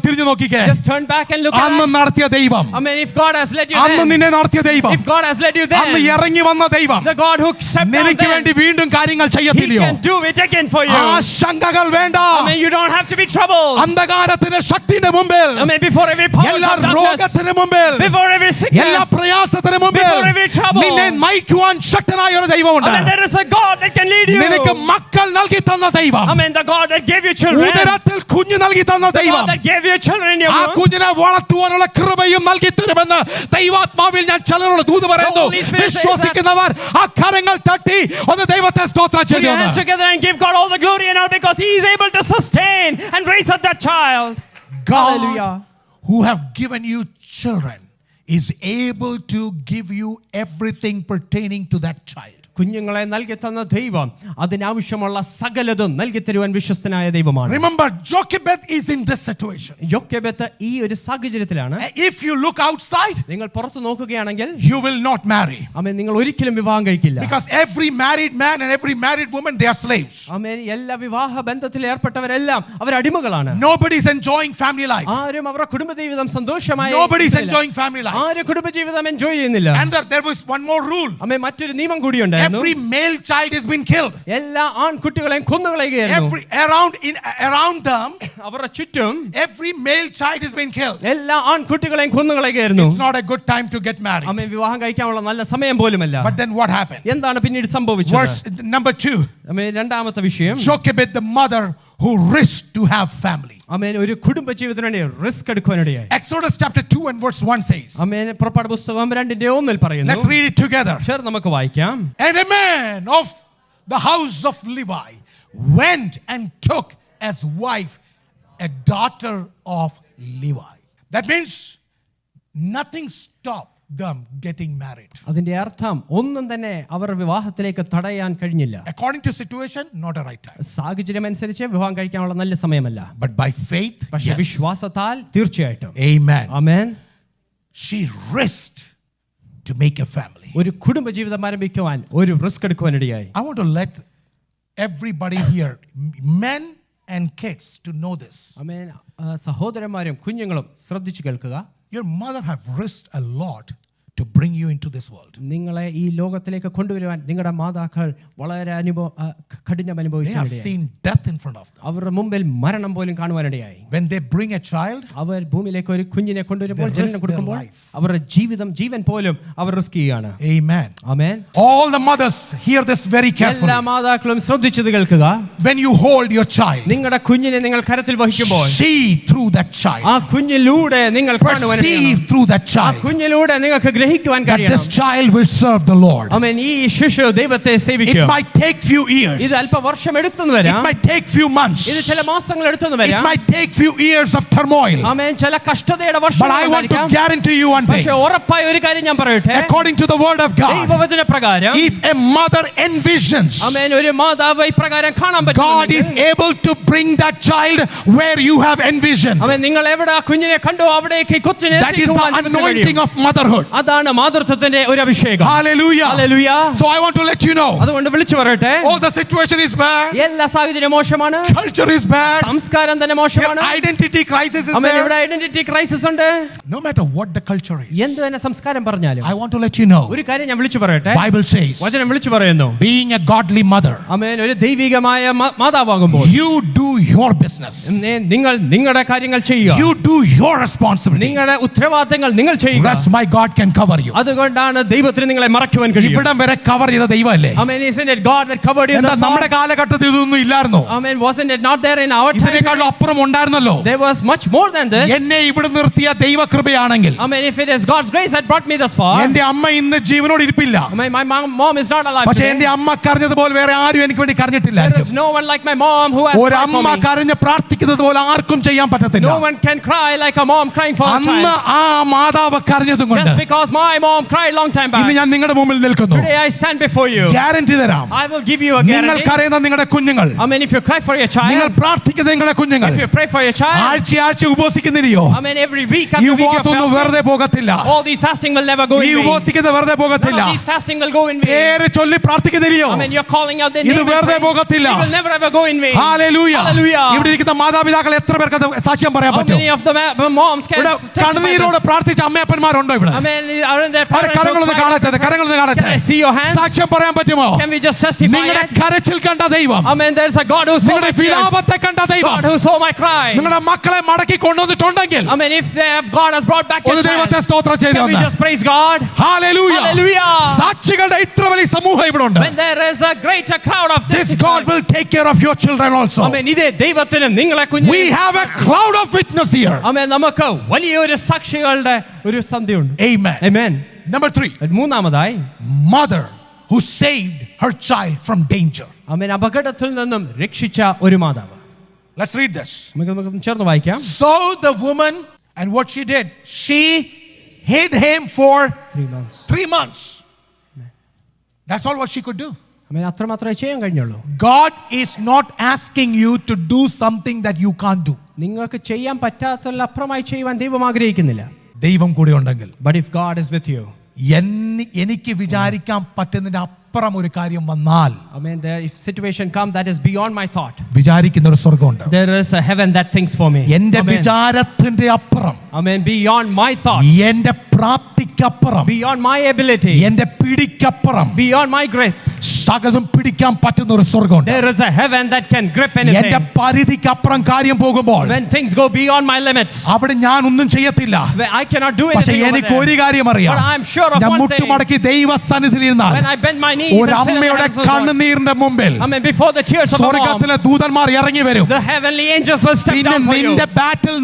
Speaker 1: തിരിഞ്ഞു നോക്കിക്കേ.
Speaker 2: Just turn back and look at
Speaker 1: അന്ന്
Speaker 2: that.
Speaker 1: നടത്തിയ ദൈവം,
Speaker 2: I mean, if God has led you
Speaker 1: അന്ന്
Speaker 2: then,
Speaker 1: നിന്നെ നടത്തിയ ദൈവം,
Speaker 2: if God has led you
Speaker 1: അന്ന്
Speaker 2: then,
Speaker 1: ഇറങ്ങി വന്ന ദൈവം
Speaker 2: the God who stepped down
Speaker 1: നിനക്ക് വേണ്ടി
Speaker 2: then,
Speaker 1: വീണ്ടും കാര്യങ്ങൾ
Speaker 2: He
Speaker 1: ചെയ്യത്തില്ലയോ?
Speaker 2: can do it again for you.
Speaker 1: ആ ശങ്കകൾ വേണ്ട.
Speaker 2: I mean, you don't have to be troubled.
Speaker 1: അന്ധകാരത്തിന്റെ ശക്തിയുടെ മുമ്പിൽ,
Speaker 2: I mean, before every power
Speaker 1: എല്ലാ
Speaker 2: of darkness,
Speaker 1: രോഗത്തിന് മുമ്പിൽ,
Speaker 2: before every
Speaker 1: എല്ലാ
Speaker 2: sickness,
Speaker 1: പ്രയാസത്തിന് മുമ്പിൽ
Speaker 2: before every trouble,
Speaker 1: നിന്നെ നയിക്കുവാൻ ശക്തനായ ഒരു ദൈവമുണ്ട്.
Speaker 2: I mean, there is a God that can lead you.
Speaker 1: നിനക്ക് മക്കൾ നൽകി തന്ന ദൈവം,
Speaker 2: I mean, the God that gave you children,
Speaker 1: ഉദരത്തിൽ കുഞ്ഞ് നൽകി തന്ന
Speaker 2: the
Speaker 1: ദൈവം,
Speaker 2: God that gave you children in your
Speaker 1: ആ
Speaker 2: womb.
Speaker 1: കുഞ്ഞിനെ വളർത്തുവാനുള്ള കൃപയും നൽകി തരുമെന്ന് ദൈവാത്മാവിൽ ഞാൻ ചിലരോട് ദൂത് പറയുന്നു.
Speaker 2: The Holy Spirit says that.
Speaker 1: വിശ്വസിക്കുന്നവർ ആ കരങ്ങൾ തട്ടി ഒന്ന് ദൈവത്തെ സ്തോത്രം
Speaker 2: Put your hands
Speaker 1: ചെയ്യുന്നു.
Speaker 2: together and give God all the glory and honor because He is able to sustain and raise up that child.
Speaker 1: God
Speaker 2: Hallelujah.
Speaker 1: who have given you children is able to give you everything pertaining to that child.
Speaker 2: കുഞ്ഞുങ്ങളെ നൽകി തന്ന ദൈവം അതിനാവശ്യമുള്ള സകലതും നൽകി തരുവാൻ വിശ്വസ്തനായ ദൈവമാണ്.
Speaker 1: Remember, Jochebed is in this situation.
Speaker 2: യോക്കെബെത്ത് ഈ ഒരു സാഹചര്യത്തിലാണ്.
Speaker 1: If you look outside,
Speaker 2: നിങ്ങൾ പുറത്ത് നോക്കുകയാണെങ്കിൽ
Speaker 1: you will not marry.
Speaker 2: ആമേൻ, നിങ്ങൾ ഒരിക്കലും വിവാഹം കഴിക്കില്ല.
Speaker 1: Because every married man and every married woman, they are slaves.
Speaker 2: ആമേൻ, എല്ലാ വിവാഹ ബന്ധത്തിൽ ഏർപ്പെട്ടവരെല്ലാം അവർ അടിമകളാണ്.
Speaker 1: Nobody is enjoying family life.
Speaker 2: ആരും അവരുടെ കുടുംബജീവിതം സന്തോഷമായി
Speaker 1: Nobody is enjoying family life.
Speaker 2: ആരും കുടുംബജീവിതം എൻജോയ് ചെയ്യുന്നില്ല.
Speaker 1: And there was one more rule.
Speaker 2: ആമേൻ, മറ്റൊരു നിയമം കൂടി ഉണ്ടായിരുന്നു.
Speaker 1: Every male child has been killed.
Speaker 2: എല്ലാ ആൺകുട്ടികളെയും കൊന്നുകളയുകയായിരുന്നു.
Speaker 1: Around them,
Speaker 2: അവരുടെ ചുറ്റും
Speaker 1: every male child has been killed.
Speaker 2: എല്ലാ ആൺകുട്ടികളെയും കൊന്നുകളയുകയായിരുന്നു.
Speaker 1: It's not a good time to get married.
Speaker 2: ആമേൻ, വിവാഹം കഴിക്കാനുള്ള നല്ല സമയം പോലുമല്ല.
Speaker 1: But then what happened?
Speaker 2: എന്താണ് പിന്നീട് സംഭവിച്ചത്?
Speaker 1: Verse number 2.
Speaker 2: ആമേൻ, രണ്ടാമത്തെ വിഷയം,
Speaker 1: Jochebed, the mother who risked to have family.
Speaker 2: ആമേൻ, ഒരു കുടുംബജീവിതത്തിന് വേണ്ടി റിസ്ക് എടുക്കാനിടയായി.
Speaker 1: Exodus chapter 2 and verse 1 says.
Speaker 2: ആമേൻ, പുറപ്പാട് പുസ്തകം 2:1 പറയുന്നു.
Speaker 1: Let's read it together.
Speaker 2: ചേർന്ന് നമുക്ക് വായിക്കാം.
Speaker 1: And a man of the house of Levi went and took as wife a daughter of Levi. That means nothing stopped them getting married.
Speaker 2: അതിന്റെ അർത്ഥം ഒന്നും തന്നെ അവർ വിവാഹത്തിലേക്ക് തടയാൻ കഴിഞ്ഞില്ല.
Speaker 1: According to situation, not a right time.
Speaker 2: സാഹചര്യം അനുസരിച്ച് വിവാഹം കഴിക്കാനുള്ള നല്ല സമയമല്ല.
Speaker 1: But by faith,
Speaker 2: പക്ഷേ
Speaker 1: yes.
Speaker 2: വിശ്വാസത്താൽ തീർച്ചയായിട്ടും.
Speaker 1: Amen.
Speaker 2: Amen.
Speaker 1: She risked to make a family.
Speaker 2: ഒരു കുടുംബജീവിതം ആരംഭിക്കുവാൻ ഒരു risk എടുക്കുവാനിടയായി.
Speaker 1: I want to let everybody here, men and kids, to know this.
Speaker 2: ആമേൻ, സഹോദരന്മാരും കുഞ്ഞുങ്ങളും ശ്രദ്ധിച്ചു കേൾക്കുക.
Speaker 1: Your mother have risked a lot to bring you into this world.
Speaker 2: നിങ്ങളെ ഈ ലോകത്തിലേക്ക് കൊണ്ടുവരുവാൻ നിങ്ങളുടെ മാതാക്കൾ വളരെ കഠിനം
Speaker 1: They have
Speaker 2: അനുഭവിച്ചിട്ടുണ്ട്.
Speaker 1: seen death in front of them.
Speaker 2: അവരുടെ മുമ്പിൽ മരണം പോലും കാണുവാനിടയായി.
Speaker 1: When they bring a child,
Speaker 2: അവർ ഭൂമിയിലേക്ക് ഒരു കുഞ്ഞിനെ കൊണ്ടുവരുമ്പോൾ,
Speaker 1: they
Speaker 2: ജനനം
Speaker 1: risk
Speaker 2: കൊടുക്കുമ്പോൾ
Speaker 1: their life.
Speaker 2: അവരുടെ ജീവൻ പോലും അവർ റിസ്ക് ചെയ്യുകയാണ്.
Speaker 1: Amen.
Speaker 2: Amen.
Speaker 1: All the mothers hear this very carefully.
Speaker 2: എല്ലാ മാതാക്കളും ശ്രദ്ധിച്ചത് കേൾക്കുക.
Speaker 1: When you hold your child,
Speaker 2: നിങ്ങളുടെ കുഞ്ഞിനെ നിങ്ങൾ കരത്തിൽ വഹിക്കുമ്പോൾ
Speaker 1: see through that child,
Speaker 2: ആ കുഞ്ഞിലൂടെ നിങ്ങൾ
Speaker 1: perceive through that
Speaker 2: ആ
Speaker 1: child
Speaker 2: കുഞ്ഞിലൂടെ നിങ്ങൾക്ക് ഗ്രഹിക്കുവാൻ
Speaker 1: that
Speaker 2: കഴിയണം.
Speaker 1: this child will serve the Lord.
Speaker 2: ആമേൻ, ഈ ശിശു ദൈവത്തെ
Speaker 1: It
Speaker 2: സേവിക്കും.
Speaker 1: might take few years.
Speaker 2: ഇത് അല്പ വർഷം എടുത്തെന്ന്
Speaker 1: It
Speaker 2: വരാം.
Speaker 1: might take few months.
Speaker 2: ഇത് ചില മാസങ്ങൾ എടുത്തെന്ന്
Speaker 1: It
Speaker 2: വരാം.
Speaker 1: might take few years of turmoil.
Speaker 2: ആമേൻ, ചില കഷ്ടതയുടെ
Speaker 1: But
Speaker 2: വർഷങ്ങൾ
Speaker 1: I want to
Speaker 2: ഉണ്ടായിരിക്കാം.
Speaker 1: guarantee you one thing.
Speaker 2: പക്ഷേ ഉറപ്പായ ഒരു കാര്യം ഞാൻ പറയട്ടെ.
Speaker 1: According to the word of God,
Speaker 2: ദൈവവചന പ്രകാരം
Speaker 1: if a mother envisions,
Speaker 2: ആമേൻ, ഒരു മാതാവ് ഇപ്രകാരം കാണാൻ
Speaker 1: God is
Speaker 2: പറ്റും.
Speaker 1: able to bring that child where you have envisioned.
Speaker 2: ആമേൻ, നിങ്ങൾ എവിടെ ആ കുഞ്ഞിനെ കണ്ടോ അവിടേക്ക് ഈ കൊച്ചിനെ
Speaker 1: That is the
Speaker 2: എത്തിക്കുവാൻ ദൈവത്തിന്
Speaker 1: anointing
Speaker 2: കഴിയും.
Speaker 1: of motherhood.
Speaker 2: അതാണ് മാതൃത്വത്തിന്റെ ഒരു അഭിഷേകം.
Speaker 1: Hallelujah.
Speaker 2: Hallelujah.
Speaker 1: So I want to let you know,
Speaker 2: അതുകൊണ്ട് വിളിച്ചു പറയട്ടെ,
Speaker 1: oh, the situation is bad.
Speaker 2: എല്ലാ സാഹചര്യം മോശമാണ്.
Speaker 1: Culture is bad.
Speaker 2: സംസ്കാരം തന്നെ
Speaker 1: Your
Speaker 2: മോശമാണ്.
Speaker 1: identity crisis is
Speaker 2: amen,
Speaker 1: there.
Speaker 2: ഇവിടെ ഐഡന്റിറ്റി ക്രൈസിസ് ഉണ്ട്.
Speaker 1: No matter what the culture is,
Speaker 2: എന്ത് തന്നെ സംസ്കാരം പറഞ്ഞാലും
Speaker 1: I want to let you know,
Speaker 2: ഒരു കാര്യം ഞാൻ വിളിച്ചു പറയട്ടെ.
Speaker 1: Bible says,
Speaker 2: വചനം വിളിച്ചു പറയുന്നു,
Speaker 1: being a godly mother,
Speaker 2: ആമേൻ, ഒരു ദൈവികമായ മാതാവാകുമ്പോൾ
Speaker 1: you do your business.
Speaker 2: നിങ്ങൾ നിങ്ങളുടെ കാര്യങ്ങൾ ചെയ്യുക.
Speaker 1: You do your responsibility.
Speaker 2: നിങ്ങളുടെ ഉത്തരവാദിത്തങ്ങൾ നിങ്ങൾ ചെയ്യുക.
Speaker 1: Rest my God can cover you.
Speaker 2: അതുകൊണ്ടാണ് ദൈവത്തിന് നിങ്ങളെ മറയ്ക്കുവാൻ കഴിയും.
Speaker 1: ഇവിടം വരെ കവർ ചെയ്ത ദൈവമല്ലേ?
Speaker 2: ആമേൻ, isn't it God that covered you?
Speaker 1: എന്താ നമ്മുടെ കാലഘട്ടത്തിൽ ഇതൊന്നും ഇല്ലായിരുന്നോ?
Speaker 2: Amen. Wasn't it not there in our time?
Speaker 1: ഇതിനേക്കാളും അപ്പുറം ഉണ്ടായിരുന്നല്ലോ.
Speaker 2: There was much more than this.
Speaker 1: എന്നെ ഇവിടെ നിർത്തിയ ദൈവകൃപയാണെങ്കിൽ,
Speaker 2: Amen. If it is God's grace that brought me thus far.
Speaker 1: എന്റെ അമ്മ ഇന്ന് ജീവനോട് ഇരിപ്പില്ല.
Speaker 2: Amen. My mom is not alive
Speaker 1: പക്ഷേ
Speaker 2: today.
Speaker 1: എന്റെ അമ്മ കരഞ്ഞതുപോലെ വേറെ ആരും എനിക്ക് വേണ്ടി കരഞ്ഞിട്ടില്ല.
Speaker 2: There is no one like my mom who has cried for
Speaker 1: ഒരമ്മ
Speaker 2: me.
Speaker 1: കരഞ്ഞ് പ്രാർത്ഥിക്കുന്നത് പോലെ ആർക്കും ചെയ്യാൻ പറ്റത്തില്ല.
Speaker 2: No one can cry like a mom crying for a
Speaker 1: അന്ന്
Speaker 2: child.
Speaker 1: ആ മാതാവ് കരഞ്ഞതും കൊണ്ട്
Speaker 2: Just because my mom cried long time back.
Speaker 1: ഇന്ന് ഞാൻ നിങ്ങളുടെ മുമ്പിൽ നിൽക്കുന്നു.
Speaker 2: Today I stand before you.
Speaker 1: Guarantee തരാം.
Speaker 2: I will give you a
Speaker 1: നിങ്ങൾ
Speaker 2: guarantee.
Speaker 1: കരയുന്ന നിങ്ങളുടെ കുഞ്ഞുങ്ങൾ,
Speaker 2: Amen. If you cry for your
Speaker 1: നിങ്ങൾ
Speaker 2: child,
Speaker 1: പ്രാർത്ഥിക്കുന്ന നിങ്ങളുടെ കുഞ്ഞുങ്ങൾ,
Speaker 2: if you pray for your child,
Speaker 1: ആഴ്ച ഉപവസിക്കുന്നില്ലയോ?
Speaker 2: Amen. Every week
Speaker 1: ഈ
Speaker 2: after week you're
Speaker 1: ഉപവാസമൊന്നും
Speaker 2: fasting,
Speaker 1: വെറുതെ പോകത്തില്ല.
Speaker 2: all these fasting will never go
Speaker 1: ഈ
Speaker 2: in vain.
Speaker 1: ഉപവസിക്കുന്നത് വെറുതെ പോകത്തില്ല.
Speaker 2: None of these fasting will go in vain.
Speaker 1: പേര് ചൊല്ലി പ്രാർത്ഥിക്കുന്നില്ലയോ?
Speaker 2: Amen. You're calling out the
Speaker 1: ഇത്
Speaker 2: name and
Speaker 1: വെറുതെ
Speaker 2: praying.
Speaker 1: പോകത്തില്ല.
Speaker 2: It will never ever go in vain.
Speaker 1: Hallelujah.
Speaker 2: Hallelujah.
Speaker 1: ഇവിടെ ഇരിക്കുന്ന മാതാപിതാക്കൾ എത്ര പേർക്ക് അത് സാക്ഷ്യം പറയാൻ
Speaker 2: How
Speaker 1: പറ്റും?
Speaker 2: many of the moms can
Speaker 1: ഇവിടെ
Speaker 2: testify
Speaker 1: കണ്ണുനീരോടെ
Speaker 2: this?
Speaker 1: പ്രാർത്ഥിച്ച അമ്മയപ്പന്മാരുണ്ടോ ഇവിടെ?
Speaker 2: Amen. Aren't there
Speaker 1: അവരെ
Speaker 2: parents who
Speaker 1: കരങ്ങളൊന്ന്
Speaker 2: cry?
Speaker 1: കാണട്ടെ, കരങ്ങളൊന്ന് കാണട്ടെ.
Speaker 2: Can I see your hands?
Speaker 1: സാക്ഷ്യം പറയാൻ പറ്റുമോ?
Speaker 2: Can we just testify
Speaker 1: നിങ്ങളുടെ
Speaker 2: it?
Speaker 1: കരച്ചിൽ കണ്ട ദൈവം,
Speaker 2: Amen. There's a God who saw my
Speaker 1: നിങ്ങളുടെ
Speaker 2: tears.
Speaker 1: വിലാപത്തെ കണ്ട ദൈവം,
Speaker 2: God who saw my cry.
Speaker 1: നിങ്ങളുടെ മക്കളെ മടക്കി കൊണ്ടുവന്നിട്ടുണ്ടെങ്കിൽ
Speaker 2: Amen. If God has brought back your
Speaker 1: ഒന്ന് ദൈവത്തെ
Speaker 2: child,
Speaker 1: സ്തോത്രം ചെയ്തു
Speaker 2: can we
Speaker 1: വന്ന്.
Speaker 2: just praise God?
Speaker 1: Hallelujah.
Speaker 2: Hallelujah.
Speaker 1: സാക്ഷികളുടെ ഇത്ര വലിയ സമൂഹം ഇവിടെ ഉണ്ട്.
Speaker 2: When there is a greater crowd of
Speaker 1: This God will take care of your children also.
Speaker 2: Amen. ഇതേ ദൈവത്തിന് നിങ്ങളെ
Speaker 1: We
Speaker 2: കുഞ്ഞിനെ.
Speaker 1: have a cloud of witness here.
Speaker 2: Amen. നമുക്ക് വലിയൊരു സാക്ഷികളുടെ ഒരു സന്ധ്യയുണ്ട്.
Speaker 1: Amen.
Speaker 2: Amen.
Speaker 1: Number 3,
Speaker 2: മൂന്നാമതായി,
Speaker 1: mother who saved her child from danger.
Speaker 2: അമേൻ, അപകടത്തിൽ നിന്നും രക്ഷിച്ച ഒരു മാതാവ്.
Speaker 1: Let's read this.
Speaker 2: നമുക്ക് ചേർന്ന് വായിക്കാം.
Speaker 1: So the woman, and what she did, she hid him for
Speaker 2: 3 months.
Speaker 1: 3 months. That's all what she could do.
Speaker 2: ആമേൻ, അത്രമാത്രമേ ചെയ്യാൻ കഴിഞ്ഞുള്ളൂ.
Speaker 1: God is not asking you to do something that you can't do.
Speaker 2: നിങ്ങൾക്ക് ചെയ്യാൻ പറ്റാത്തതിൽ അപ്പുറമായി ചെയ്യുവാൻ ദൈവം ആഗ്രഹിക്കുന്നില്ല.
Speaker 1: ദൈവം കൂടെ ഉണ്ടെങ്കിൽ.
Speaker 2: But if God is with you,
Speaker 1: എനിക്ക് വിചാരിക്കാൻ പറ്റുന്നതിന് അപ്പുറം ഒരു കാര്യം വന്നാൽ,
Speaker 2: amen, there if situation come that is beyond my thought,
Speaker 1: വിചാരിക്കുന്ന ഒരു സ്വർഗ്ഗമുണ്ട്.
Speaker 2: there is a heaven that thinks for me.
Speaker 1: എന്റെ വിചാരത്തിന്റെ അപ്പുറം,
Speaker 2: amen, beyond my thoughts,
Speaker 1: എന്റെ പ്രാപ്തിക്കപ്പുറം,
Speaker 2: beyond my ability,
Speaker 1: എന്റെ പിടിക്കപ്പുറം,
Speaker 2: beyond my grip,
Speaker 1: സകലം പിടിക്കാൻ പറ്റുന്ന ഒരു സ്വർഗ്ഗമുണ്ട്.
Speaker 2: there is a heaven that can grip anything.
Speaker 1: എന്റെ പരിധിക്കപ്പുറം കാര്യം പോകുമ്പോൾ,
Speaker 2: when things go beyond my limits,
Speaker 1: അവിടെ ഞാൻ ഒന്നും ചെയ്യത്തില്ല.
Speaker 2: I cannot do
Speaker 1: പക്ഷേ
Speaker 2: anything over
Speaker 1: എനിക്ക്
Speaker 2: there.
Speaker 1: ഒരു കാര്യം അറിയാം.
Speaker 2: But I am sure of
Speaker 1: ഞാൻ
Speaker 2: one thing.
Speaker 1: മുട്ടുമടക്കി ദൈവസന്നിധിയിൽ ഇരുന്നാൽ,
Speaker 2: When I bend my knees
Speaker 1: ഒരു
Speaker 2: and sit in the
Speaker 1: അമ്മയുടെ
Speaker 2: presence of God,
Speaker 1: കണ്ണുനീരിന്റെ മുമ്പിൽ
Speaker 2: amen, before the tears of a mom,
Speaker 1: സ്വർഗ്ഗത്തിലെ ദൂതന്മാർ ഇറങ്ങി വരും.
Speaker 2: the heavenly angels will step
Speaker 1: പിന്നെ
Speaker 2: down for you.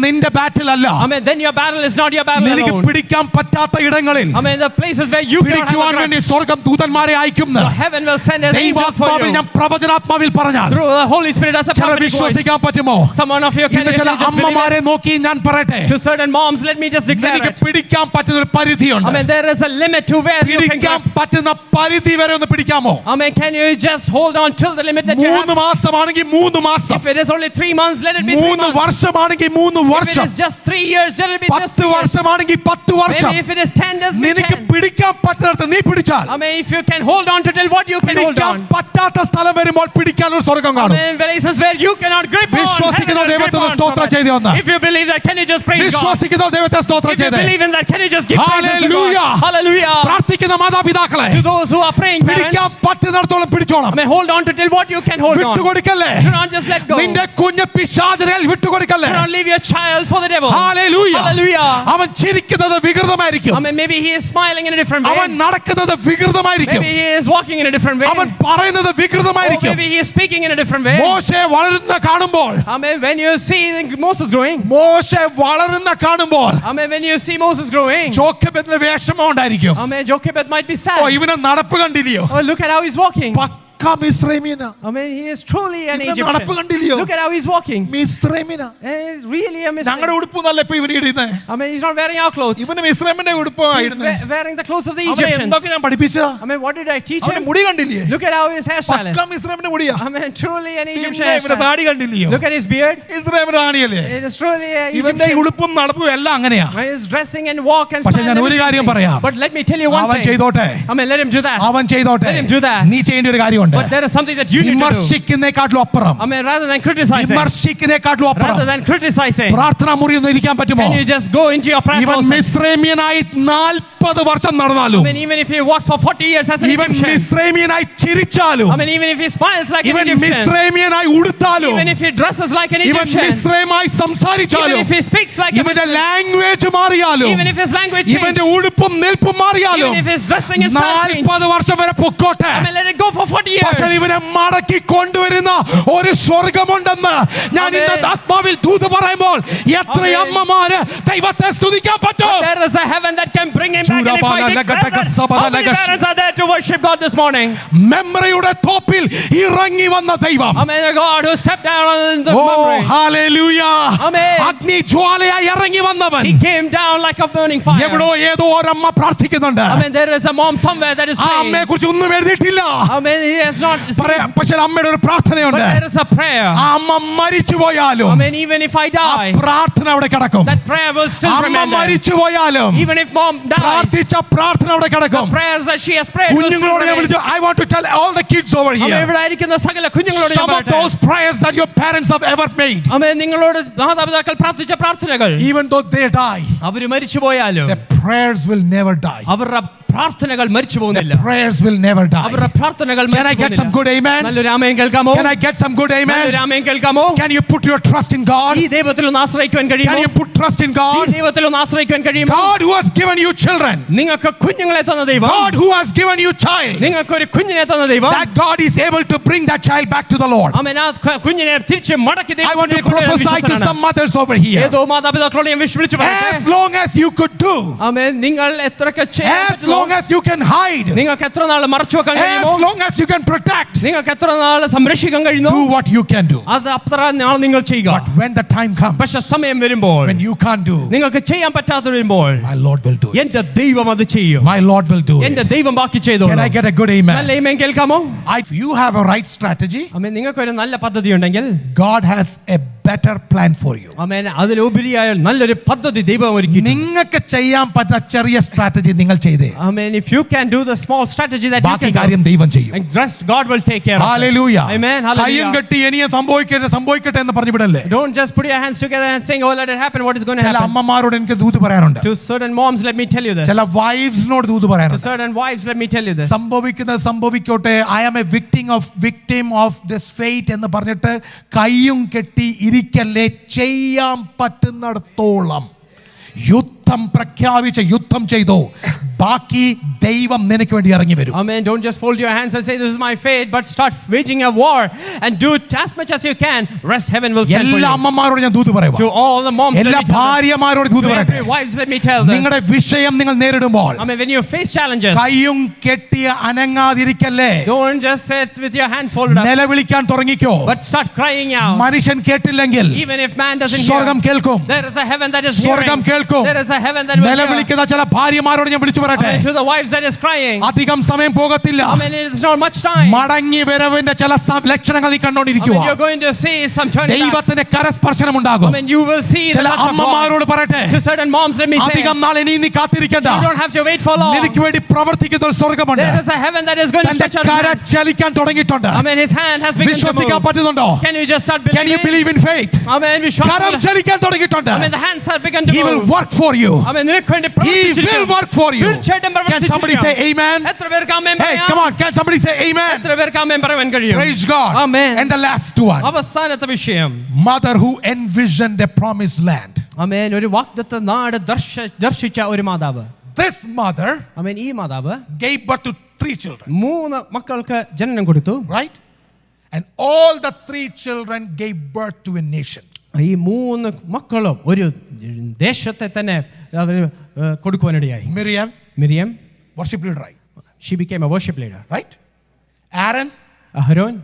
Speaker 1: നിന്റെ ബാറ്റിൽ അല്ല.
Speaker 2: Amen. Then your battle is not your battle
Speaker 1: നിനക്ക്
Speaker 2: alone.
Speaker 1: പിടിക്കാൻ പറ്റാത്ത ഇടങ്ങളിൽ
Speaker 2: Amen. The places where you cannot
Speaker 1: പിടിക്കുവാൻ
Speaker 2: have a
Speaker 1: വേണ്ടി
Speaker 2: grip,
Speaker 1: സ്വർഗ്ഗം ദൂതന്മാരെ അയക്കുന്നു.
Speaker 2: the heaven will send as angels for
Speaker 1: ദൈവാത്മാവിൽ
Speaker 2: you.
Speaker 1: ഞാൻ പ്രവചനാത്മാവിൽ പറഞ്ഞാൽ
Speaker 2: Through the Holy Spirit as a
Speaker 1: ചില
Speaker 2: prophetic voice.
Speaker 1: വിശ്വസിക്കാൻ പറ്റുമോ?
Speaker 2: Someone of you can
Speaker 1: ഇന്ന് ചില
Speaker 2: just believe
Speaker 1: അമ്മമാരെ
Speaker 2: it.
Speaker 1: നോക്കി ഞാൻ പറയട്ടെ,
Speaker 2: To certain moms, let me just declare
Speaker 1: നിനക്ക്
Speaker 2: it.
Speaker 1: പിടിക്കാൻ പറ്റുന്ന ഒരു പരിധിയുണ്ട്.
Speaker 2: Amen. There is a limit to where you can
Speaker 1: പിടിക്കാൻ
Speaker 2: grip.
Speaker 1: പറ്റുന്ന പരിധി വരെ ഒന്ന് പിടിക്കാമോ?
Speaker 2: Amen. Can you just hold on till the limit that you
Speaker 1: 3
Speaker 2: have?
Speaker 1: മാസമാണെങ്കിൽ 3 മാസം,
Speaker 2: If it is only 3 months, let it be 3
Speaker 1: 3
Speaker 2: months.
Speaker 1: വർഷമാണെങ്കിൽ 3
Speaker 2: If it
Speaker 1: വർഷം,
Speaker 2: is just 3 years, let it be just
Speaker 1: 10
Speaker 2: 3 years.
Speaker 1: വർഷമാണെങ്കിൽ 10 വർഷം.
Speaker 2: Maybe if it is 10, just be
Speaker 1: നിനക്ക്
Speaker 2: 10.
Speaker 1: പിടിക്കാൻ പറ്റുന്നിടത്ത് നീ പിടിച്ചാൽ,
Speaker 2: Amen. If you can hold on to till what you can hold
Speaker 1: പിടിക്കാൻ
Speaker 2: on.
Speaker 1: പറ്റാത്ത സ്ഥലം വരുമ്പോൾ പിടിക്കാൻ ഒരു സ്വർഗ്ഗം കാണും.
Speaker 2: Amen. Places where you cannot grip on.
Speaker 1: വിശ്വസിക്കുന്ന
Speaker 2: heaven will grip
Speaker 1: ദൈവത്തിന്
Speaker 2: on
Speaker 1: സ്തോത്രം
Speaker 2: from it.
Speaker 1: ചെയ്തേ ഒന്ന്.
Speaker 2: If you believe that, can you just praise God?
Speaker 1: വിശ്വസിക്കുന്ന ദൈവത്തെ സ്തോത്രം
Speaker 2: If you
Speaker 1: ചെയ്തേ.
Speaker 2: believe in that, can you just give praises to
Speaker 1: Hallelujah.
Speaker 2: God? Hallelujah.
Speaker 1: പ്രാർത്ഥിക്കുന്ന മാതാപിതാക്കളെ,
Speaker 2: To those who are praying, parents,
Speaker 1: പിടിക്കാൻ പറ്റുന്നിടത്തോളം പിടിച്ചോണം.
Speaker 2: Amen. Hold on to till what you can hold on.
Speaker 1: വിട്ടുകൊടുക്കല്ലേ.
Speaker 2: Do not just let go.
Speaker 1: നിന്റെ കുഞ്ഞ് പിശാചിനാൽ വിട്ടുകൊടുക്കല്ലേ.
Speaker 2: Do not leave your child for the devil.
Speaker 1: Hallelujah.
Speaker 2: Hallelujah.
Speaker 1: അവൻ ചിരിക്കുന്നത് വികൃതമായിരിക്കും.
Speaker 2: Amen. Maybe he is smiling in a different way.
Speaker 1: അവൻ നടക്കുന്നത് വികൃതമായിരിക്കും.
Speaker 2: Maybe he is walking in a different way.
Speaker 1: അവൻ പറയുന്നത്
Speaker 2: Or
Speaker 1: വികൃതമായിരിക്കും.
Speaker 2: maybe he is speaking in a different way.
Speaker 1: മോശെ വളരുന്ന കാണുമ്പോൾ,
Speaker 2: Amen. When you see Moses growing.
Speaker 1: മോശെ വളരുന്ന കാണുമ്പോൾ
Speaker 2: Amen. When you see Moses growing.
Speaker 1: ജോക്കബിന് വിഷമം ഉണ്ടായിരിക്കും.
Speaker 2: Amen. Jochebed might be
Speaker 1: oh,
Speaker 2: sad.
Speaker 1: ഇവനെ നടപ്പ് കണ്ടില്ലയോ?
Speaker 2: Oh, look at how he's walking.
Speaker 1: Pucca മിസ്രൈമീന.
Speaker 2: Amen. He is truly an
Speaker 1: ഇവനെ നടപ്പ്
Speaker 2: Egyptian.
Speaker 1: കണ്ടില്ലയോ?
Speaker 2: Look at how he's walking.
Speaker 1: മിസ്രൈമീന.
Speaker 2: He's really a
Speaker 1: ഞങ്ങളുടെ
Speaker 2: Egyptian.
Speaker 1: ഉടുപ്പൊന്നല്ല ഇപ്പൊ ഇവന് ഇടുന്നേ.
Speaker 2: Amen. He's not wearing our clothes.
Speaker 1: ഇവന് മിസ്രൈമിന്റെ ഉടുപ്പാണ്
Speaker 2: He's
Speaker 1: ഇടുന്നേ.
Speaker 2: wearing the clothes of the
Speaker 1: അവനെ
Speaker 2: Egyptians.
Speaker 1: എന്തൊക്കെ ഞാൻ പഠിപ്പിച്ചതാ?
Speaker 2: Amen. What did I teach
Speaker 1: അവന്റെ
Speaker 2: him?
Speaker 1: മുടി കണ്ടില്ലേ?
Speaker 2: Look at how his hairstyle is.
Speaker 1: Pucca മിസ്രൈമിന്റെ മുടിയാ.
Speaker 2: Amen. Truly an Egyptian
Speaker 1: പിന്നെ ഇവന്റെ
Speaker 2: hairstyle.
Speaker 1: താടി കണ്ടില്ലയോ?
Speaker 2: Look at his beard.
Speaker 1: ഇസ്രായേലിന്റെ താടിയല്ലേ?
Speaker 2: It is truly an
Speaker 1: ഇവന്റെ
Speaker 2: Egyptian.
Speaker 1: ഉടുപ്പും നടപ്പും എല്ലാം അങ്ങനെയാ.
Speaker 2: His dressing and walk and
Speaker 1: പക്ഷേ
Speaker 2: style
Speaker 1: ഞാൻ
Speaker 2: and
Speaker 1: ഒരു കാര്യം
Speaker 2: everything.
Speaker 1: പറയാം.
Speaker 2: But let me tell you one
Speaker 1: അവൻ
Speaker 2: thing.
Speaker 1: ചെയ്തോട്ടെ.
Speaker 2: Amen. Let him do that.
Speaker 1: അവൻ ചെയ്തോട്ടെ.
Speaker 2: Let him do that.
Speaker 1: നീ ചെയ്യേണ്ട ഒരു കാര്യമുണ്ട്.
Speaker 2: But there is something that you need to do.
Speaker 1: വിമർശിക്കുന്നേക്കാട്ടിലും അപ്പുറം,
Speaker 2: Amen. Rather than criticizing.
Speaker 1: വിമർശിക്കുന്നേക്കാട്ടിലും അപ്പുറം
Speaker 2: Rather than criticizing.
Speaker 1: പ്രാർത്ഥനാ മുറി ഒന്ന് ഇരിക്കാൻ പറ്റുമോ?
Speaker 2: Can you just go into your prayer
Speaker 1: ഇവൻ
Speaker 2: closet?
Speaker 1: മിസ്രൈമിയനായി 40 വർഷം നടന്നാലും,
Speaker 2: I mean, even if he walks for 40 years as an
Speaker 1: ഇവൻ
Speaker 2: Egyptian.
Speaker 1: മിസ്രൈമിയനായി ചിരിച്ചാലും,
Speaker 2: I mean, even if he smiles like an
Speaker 1: ഇവൻ
Speaker 2: Egyptian.
Speaker 1: മിസ്രൈമിയനായി ഉടുത്താലും,
Speaker 2: Even if he dresses like an
Speaker 1: ഇവൻ
Speaker 2: Egyptian.
Speaker 1: മിസ്രൈമായി
Speaker 2: Even
Speaker 1: സംസാരിച്ചാലും,
Speaker 2: if he speaks like a
Speaker 1: ഇവന്റെ
Speaker 2: Egyptian.
Speaker 1: Language മാറിയാലും,
Speaker 2: Even if his language changes.
Speaker 1: ഇവന്റെ ഉടുപ്പും നിൽപ്പും മാറിയാലും,
Speaker 2: Even if his dressing is style change.
Speaker 1: 40 വർഷം വരെ പൊക്കോട്ടെ.
Speaker 2: I mean, let it go for 40
Speaker 1: പക്ഷേ
Speaker 2: years.
Speaker 1: ഇവനെ മടക്കി കൊണ്ടുവരുന്ന ഒരു സ്വർഗമുണ്ടെന്ന് ഞാൻ ഇന്ന്
Speaker 2: Amen.
Speaker 1: ആത്മാവിൽ ദൂത് പറയുമ്പോൾ എത്ര
Speaker 2: Amen.
Speaker 1: അമ്മമാര് ദൈവത്തെ സ്തുതിക്കാൻ പറ്റും?
Speaker 2: There is a heaven that can bring him back. And if I
Speaker 1: Chudabala
Speaker 2: declare
Speaker 1: lagataka
Speaker 2: that,
Speaker 1: sabala
Speaker 2: how many
Speaker 1: lagash.
Speaker 2: parents are there to worship God this morning?
Speaker 1: മെമ്രയുടെ Thoppil ഇറങ്ങി വന്ന ദൈവം.
Speaker 2: Amen. The God who stepped down on the
Speaker 1: oh
Speaker 2: memory.
Speaker 1: Hallelujah.
Speaker 2: Amen.
Speaker 1: അഗ്നി ജ്വാലയായി ഇറങ്ങി വന്നവൻ.
Speaker 2: He came down like a burning fire.
Speaker 1: എവിടോ ഏതോ ഒരമ്മ പ്രാർത്ഥിക്കുന്നുണ്ട്.
Speaker 2: Amen. There is a mom somewhere that is
Speaker 1: ആ
Speaker 2: praying.
Speaker 1: അമ്മയെ കുറിച്ച് ഒന്നും എഴുതിയിട്ടില്ല.
Speaker 2: Amen. He has not.
Speaker 1: പക്ഷേ അമ്മയുടെ ഒരു
Speaker 2: But
Speaker 1: പ്രാർത്ഥനയുണ്ട്.
Speaker 2: there is a prayer.
Speaker 1: ആ അമ്മ മരിച്ചു പോയാലും
Speaker 2: Amen. Even if I
Speaker 1: ആ
Speaker 2: die,
Speaker 1: പ്രാർത്ഥന അവിടെ കിടക്കും.
Speaker 2: that prayer will still
Speaker 1: അമ്മ
Speaker 2: remain there.
Speaker 1: മരിച്ചു പോയാലും
Speaker 2: Even if mom dies,
Speaker 1: പ്രാർത്ഥിച്ച പ്രാർത്ഥന അവിടെ കിടക്കും.
Speaker 2: the prayers that she has prayed will still
Speaker 1: കുഞ്ഞുങ്ങളോട് ഞാൻ
Speaker 2: remain.
Speaker 1: വിളിച്ചു, I want to tell all the kids over
Speaker 2: Amen.
Speaker 1: here,
Speaker 2: ഇവിടെ ഇരിക്കുന്ന സകല കുഞ്ഞുങ്ങളോട് ഞാൻ
Speaker 1: some of
Speaker 2: പറയട്ടെ.
Speaker 1: those prayers that your parents have ever made,
Speaker 2: Amen. നിങ്ങളോട് മാതാപിതാക്കൾ പ്രാർത്ഥിച്ച പ്രാർത്ഥനകൾ
Speaker 1: even though they die,
Speaker 2: അവര് മരിച്ചു പോയാലും
Speaker 1: their prayers will never die.
Speaker 2: അവരുടെ പ്രാർത്ഥനകൾ മരിച്ചു
Speaker 1: Their
Speaker 2: പോകുന്നില്ല.
Speaker 1: prayers will never die.
Speaker 2: അവരുടെ പ്രാർത്ഥനകൾ
Speaker 1: Can I get some good amen?
Speaker 2: നല്ലൊരു ആമേൻ കേൾക്കാമോ?
Speaker 1: Can I get some good
Speaker 2: നല്ലൊരു
Speaker 1: amen?
Speaker 2: ആമേൻ കേൾക്കാമോ?
Speaker 1: Can you put your trust in God?
Speaker 2: ഈ ദൈവത്തിൽ ഒന്ന് ആശ്രയിക്കാൻ
Speaker 1: Can
Speaker 2: കഴിയുമോ?
Speaker 1: you put trust in
Speaker 2: ഈ
Speaker 1: God?
Speaker 2: ദൈവത്തിൽ ഒന്ന് ആശ്രയിക്കാൻ കഴിയുമോ?
Speaker 1: God who has given you children,
Speaker 2: നിങ്ങൾക്ക് കുഞ്ഞുങ്ങളെ തന്ന ദൈവം,
Speaker 1: God who has given you child,
Speaker 2: നിങ്ങൾക്ക് ഒരു കുഞ്ഞിനെ തന്ന ദൈവം,
Speaker 1: that God is able to bring that child back to the Lord.
Speaker 2: ആമേൻ. ആ കുഞ്ഞിനെ തിരിച്ച് മടക്കി
Speaker 1: I want to prophesy to some mothers over here.
Speaker 2: ഏതോ മാതാപിതാക്കളോട് ഞാൻ വിളിച്ചു പറയട്ടെ.
Speaker 1: As long as you could do,
Speaker 2: ആമേൻ. നിങ്ങൾ എത്രയൊക്കെ ചെയ്യാൻ
Speaker 1: as
Speaker 2: പറ്റുന്നോ,
Speaker 1: long as you can hide,
Speaker 2: നിങ്ങൾക്ക് എത്ര നാൾ മറച്ചു വെക്കാൻ
Speaker 1: as
Speaker 2: കഴിയുമോ,
Speaker 1: long as you can protect,
Speaker 2: നിങ്ങൾക്ക് എത്ര നാൾ സംരക്ഷിക്കാൻ കഴിയുന്നു,
Speaker 1: do what you can do.
Speaker 2: അത് അത്ര നാൾ നിങ്ങൾ ചെയ്യുക.
Speaker 1: But when the time comes,
Speaker 2: പക്ഷെ സമയം വരുമ്പോൾ,
Speaker 1: when you can't do,
Speaker 2: നിങ്ങൾക്ക് ചെയ്യാൻ പറ്റാത്ത വരുമ്പോൾ,
Speaker 1: my Lord will do it.
Speaker 2: എന്റെ ദൈവം അത് ചെയ്യും.
Speaker 1: My Lord will do
Speaker 2: എന്റെ
Speaker 1: it.
Speaker 2: ദൈവം ബാക്കി ചെയ്തോളൂ.
Speaker 1: Can I get a good
Speaker 2: നല്ല
Speaker 1: amen?
Speaker 2: ആമേൻ കേൾക്കാമോ?
Speaker 1: If you have a right strategy,
Speaker 2: ആമേൻ. നിങ്ങൾക്ക് ഒരു നല്ല പദ്ധതി ഉണ്ടെങ്കിൽ,
Speaker 1: God has a better plan for you.
Speaker 2: ആമേൻ, അതിലുപരിയായ നല്ലൊരു പദ്ധതി ദൈവം ഒരുക്കിയിട്ടുണ്ട്.
Speaker 1: നിങ്ങൾക്ക് ചെയ്യാൻ പറ്റുന്ന ചെറിയ സ്ട്രാറ്റജി നിങ്ങൾ ചെയ്തേ,
Speaker 2: Amen. If you can do the small strategy that you
Speaker 1: ബാക്കി
Speaker 2: can do,
Speaker 1: കാര്യം ദൈവം ചെയ്യും.
Speaker 2: and rest God will take care of it.
Speaker 1: Hallelujah.
Speaker 2: Amen.
Speaker 1: കയ്യും
Speaker 2: Hallelujah.
Speaker 1: കെട്ടി ഇനിയും സംഭവിക്കട്ടെ എന്ന് പറഞ്ഞു വിടല്ലേ.
Speaker 2: Don't just put your hands together and think, oh, let it happen. What is going to
Speaker 1: ചില
Speaker 2: happen?
Speaker 1: അമ്മമാരോട് എനിക്ക് ദൂത് പറയാനുണ്ട്.
Speaker 2: To certain moms, let me tell you this.
Speaker 1: ചില വൈഫ്സിനോട് ദൂത്
Speaker 2: To
Speaker 1: പറയാനുണ്ട്.
Speaker 2: certain wives, let me tell you this.
Speaker 1: സംഭവിക്കുന്നത് സംഭവിക്കോട്ടെ, I am a victim of this fate എന്ന് പറഞ്ഞിട്ട് കയ്യും കെട്ടി ഇരിക്കല്ലേ. ചെയ്യാൻ പറ്റുന്നിടത്തോളം യുദ്ധം പ്രഖ്യാപിച്ച യുദ്ധം ചെയ്തോ, ബാക്കി ദൈവം നിനക്ക് വേണ്ടി ഇറങ്ങി വരും.
Speaker 2: Amen. Don't just fold your hands and say, this is my fate, but start waging a war and do it as much as you can. Rest heaven will send for
Speaker 1: എല്ലാ
Speaker 2: you.
Speaker 1: അമ്മമാരോട് ഞാൻ ദൂത് പറയാം.
Speaker 2: To all the moms, let
Speaker 1: എല്ലാ
Speaker 2: me tell this.
Speaker 1: ഭാര്യമാരോട് ദൂത്
Speaker 2: To
Speaker 1: പറയട്ടെ.
Speaker 2: every wives, let me tell this.
Speaker 1: നിങ്ങളുടെ വിഷയം നിങ്ങൾ നേരിടുമ്പോൾ
Speaker 2: Amen. When you face challenges,
Speaker 1: കയ്യും കെട്ടിയ അനങ്ങാതിരിക്കല്ലേ.
Speaker 2: don't just sit with your hands folded up,
Speaker 1: നിലവിളിക്കാൻ തുടങ്ങിക്കോ.
Speaker 2: but start crying out.
Speaker 1: മനുഷ്യൻ കേട്ടില്ലെങ്കിൽ
Speaker 2: Even if man doesn't
Speaker 1: സ്വർഗം
Speaker 2: hear,
Speaker 1: കേൾക്കും.
Speaker 2: there is a heaven that is
Speaker 1: സ്വർഗം
Speaker 2: hearing.
Speaker 1: കേൾക്കും.
Speaker 2: There is a heaven that will hear.
Speaker 1: നിലവിളിക്കുന്ന ചില ഭാര്യമാരോട് ഞാൻ വിളിച്ചു പറയട്ടെ.
Speaker 2: Amen. To the wives that is crying,
Speaker 1: അധികം സമയം പോകത്തില്ല.
Speaker 2: Amen. It's not much time.
Speaker 1: മടങ്ങി വരവിന്റെ ചില ലക്ഷണങ്ങൾ നീ
Speaker 2: Amen.
Speaker 1: കണ്ടോണ്ടിരിക്കുക.
Speaker 2: You're going to see some turning back.
Speaker 1: ദൈവത്തിന്റെ കരസ്പർശനം ഉണ്ടാകും.
Speaker 2: Amen. You will see the
Speaker 1: ചില
Speaker 2: touch of God.
Speaker 1: അമ്മമാരോട് പറയട്ടെ,
Speaker 2: To certain moms, let me say,
Speaker 1: അധികം നാൾ ഇനി നീ കാത്തിരിക്കണ്ട.
Speaker 2: you don't have to wait for long.
Speaker 1: നിനക്ക് വേണ്ടി പ്രവർത്തിക്കുന്ന ഒരു സ്വർഗമുണ്ട്.
Speaker 2: There is a heaven that is going to
Speaker 1: തന്റെ
Speaker 2: stretch out his
Speaker 1: കര
Speaker 2: hand.
Speaker 1: ചലിക്കാൻ തുടങ്ങിയിട്ടുണ്ട്.
Speaker 2: Amen. His hand has begun to
Speaker 1: വിശ്വസിക്കാൻ
Speaker 2: move.
Speaker 1: പറ്റുന്നുണ്ടോ?
Speaker 2: Can you just start
Speaker 1: Can you
Speaker 2: believing?
Speaker 1: believe in faith?
Speaker 2: Amen. We shall.
Speaker 1: കരം ചലിക്കാൻ തുടങ്ങിയിട്ടുണ്ട്.
Speaker 2: Amen. The hands have begun to
Speaker 1: He will
Speaker 2: move.
Speaker 1: work for you.
Speaker 2: Amen. നിനക്ക് വേണ്ടി
Speaker 1: He
Speaker 2: പ്രവർത്തിച്ചിരിക്കും.
Speaker 1: will work for you.
Speaker 2: തീർച്ചയായിട്ടും
Speaker 1: Can somebody
Speaker 2: പ്രവർത്തിച്ചിരിക്കും.
Speaker 1: say amen?
Speaker 2: എത്ര പേർക്ക് ആമേൻ
Speaker 1: Hey,
Speaker 2: പറയാം?
Speaker 1: come on. Can somebody say amen?
Speaker 2: എത്ര പേർക്ക് ആമേൻ പറയാൻ കഴിയും?
Speaker 1: Praise God.
Speaker 2: Amen.
Speaker 1: And the last one.
Speaker 2: അവസാനത്തെ വിഷയം,
Speaker 1: Mother who envisioned a promised land.
Speaker 2: ആമേൻ, ഒരു വാഗ്ദത്ത നാട് ദർശിച്ച ഒരു മാതാവ്.
Speaker 1: This mother
Speaker 2: ആമേൻ, ഈ മാതാവ്
Speaker 1: gave birth to 3 children,
Speaker 2: 3 മക്കൾക്ക് ജനനം കൊടുത്തു.
Speaker 1: right? And all the 3 children gave birth to a nation.
Speaker 2: ഈ 3 മക്കളും ഒരു ദേശത്തെ തന്നെ അവർ കൊടുക്കുവാനിടയായി. മിരിയം
Speaker 1: worship leader, right?
Speaker 2: she became a worship leader.
Speaker 1: Right? Aaron,
Speaker 2: Aaron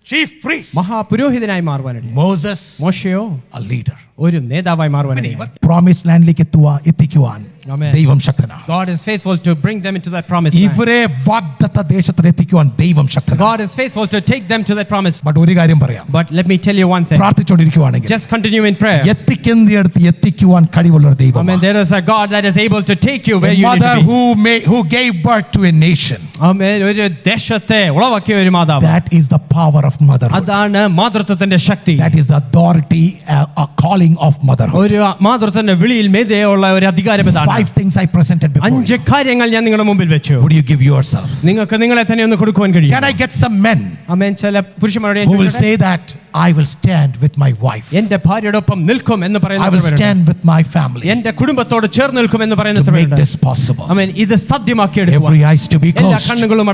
Speaker 1: chief priest.
Speaker 2: മഹാപുരോഹിതനായി മാറുവാനിടയായി.
Speaker 1: Moses,
Speaker 2: മോശയോ
Speaker 1: a leader.
Speaker 2: ഒരു നേതാവായി മാറുവാനിടയായി.
Speaker 1: പ്രോമിസ് ലാൻഡിലേക്ക് എത്തിക്കുവാൻ
Speaker 2: Amen.
Speaker 1: ദൈവം ശക്തനാണ്.
Speaker 2: God is faithful to bring them into that promised land.
Speaker 1: ഇവരെ വാഗ്ദത്ത ദേശത്തിൽ എത്തിക്കുവാൻ ദൈവം ശക്തനാണ്.
Speaker 2: God is faithful to take them to that promised.
Speaker 1: But ഒരു കാര്യം പറയാം,
Speaker 2: But let me tell you one thing.
Speaker 1: പ്രാർത്ഥിച്ചുകൊണ്ടിരിക്കുവാണെങ്കിൽ
Speaker 2: Just continue in prayer.
Speaker 1: എത്തിക്കേണ്ടിടത്ത് എത്തിക്കുവാൻ കഴിവുള്ള ഒരു
Speaker 2: Amen.
Speaker 1: ദൈവമാണ്.
Speaker 2: There is a God that is able to take you where
Speaker 1: A
Speaker 2: you need
Speaker 1: mother
Speaker 2: to be.
Speaker 1: who gave birth to a nation.
Speaker 2: Amen. ഒരു ദേശത്തെ ഉളവാക്കിയ ഒരു മാതാവ്.
Speaker 1: That is the power of motherhood.
Speaker 2: അതാണ് മാതൃത്വത്തിന്റെ ശക്തി.
Speaker 1: That is the authority, a calling of motherhood.
Speaker 2: ഒരു മാതൃത്വത്തിന്റെ വിളിയിൽ മേധയുള്ള ഒരു അധികാരം ഇതാണ്.
Speaker 1: 5 things I presented before
Speaker 2: 5
Speaker 1: you.
Speaker 2: കാര്യങ്ങൾ ഞാൻ നിങ്ങളുടെ മുമ്പിൽ വെച്ചു.
Speaker 1: Would you give yourself?
Speaker 2: നിങ്ങൾക്ക് നിങ്ങളെ തന്നെ ഒന്ന് കൊടുക്കുവാൻ കഴിയും.
Speaker 1: Can I get some men
Speaker 2: ആമേൻ. ചില പുരുഷന്മാരുടെ
Speaker 1: who will say that I will stand with my wife,
Speaker 2: എന്റെ ഭാര്യയോടൊപ്പം നിൽക്കും എന്ന്
Speaker 1: I will
Speaker 2: പറയുന്നവരുണ്ട്.
Speaker 1: stand with my family
Speaker 2: എന്റെ കുടുംബത്തോട് ചേർന്ന് നിൽക്കും എന്ന്
Speaker 1: to make
Speaker 2: പറയുന്നവരുണ്ട്.
Speaker 1: this possible?
Speaker 2: ആമേൻ. ഇത് സാധ്യമാക്കിയെടുക്കുക.
Speaker 1: Every eyes to be
Speaker 2: എല്ലാ
Speaker 1: closed.
Speaker 2: കണ്ണുകളും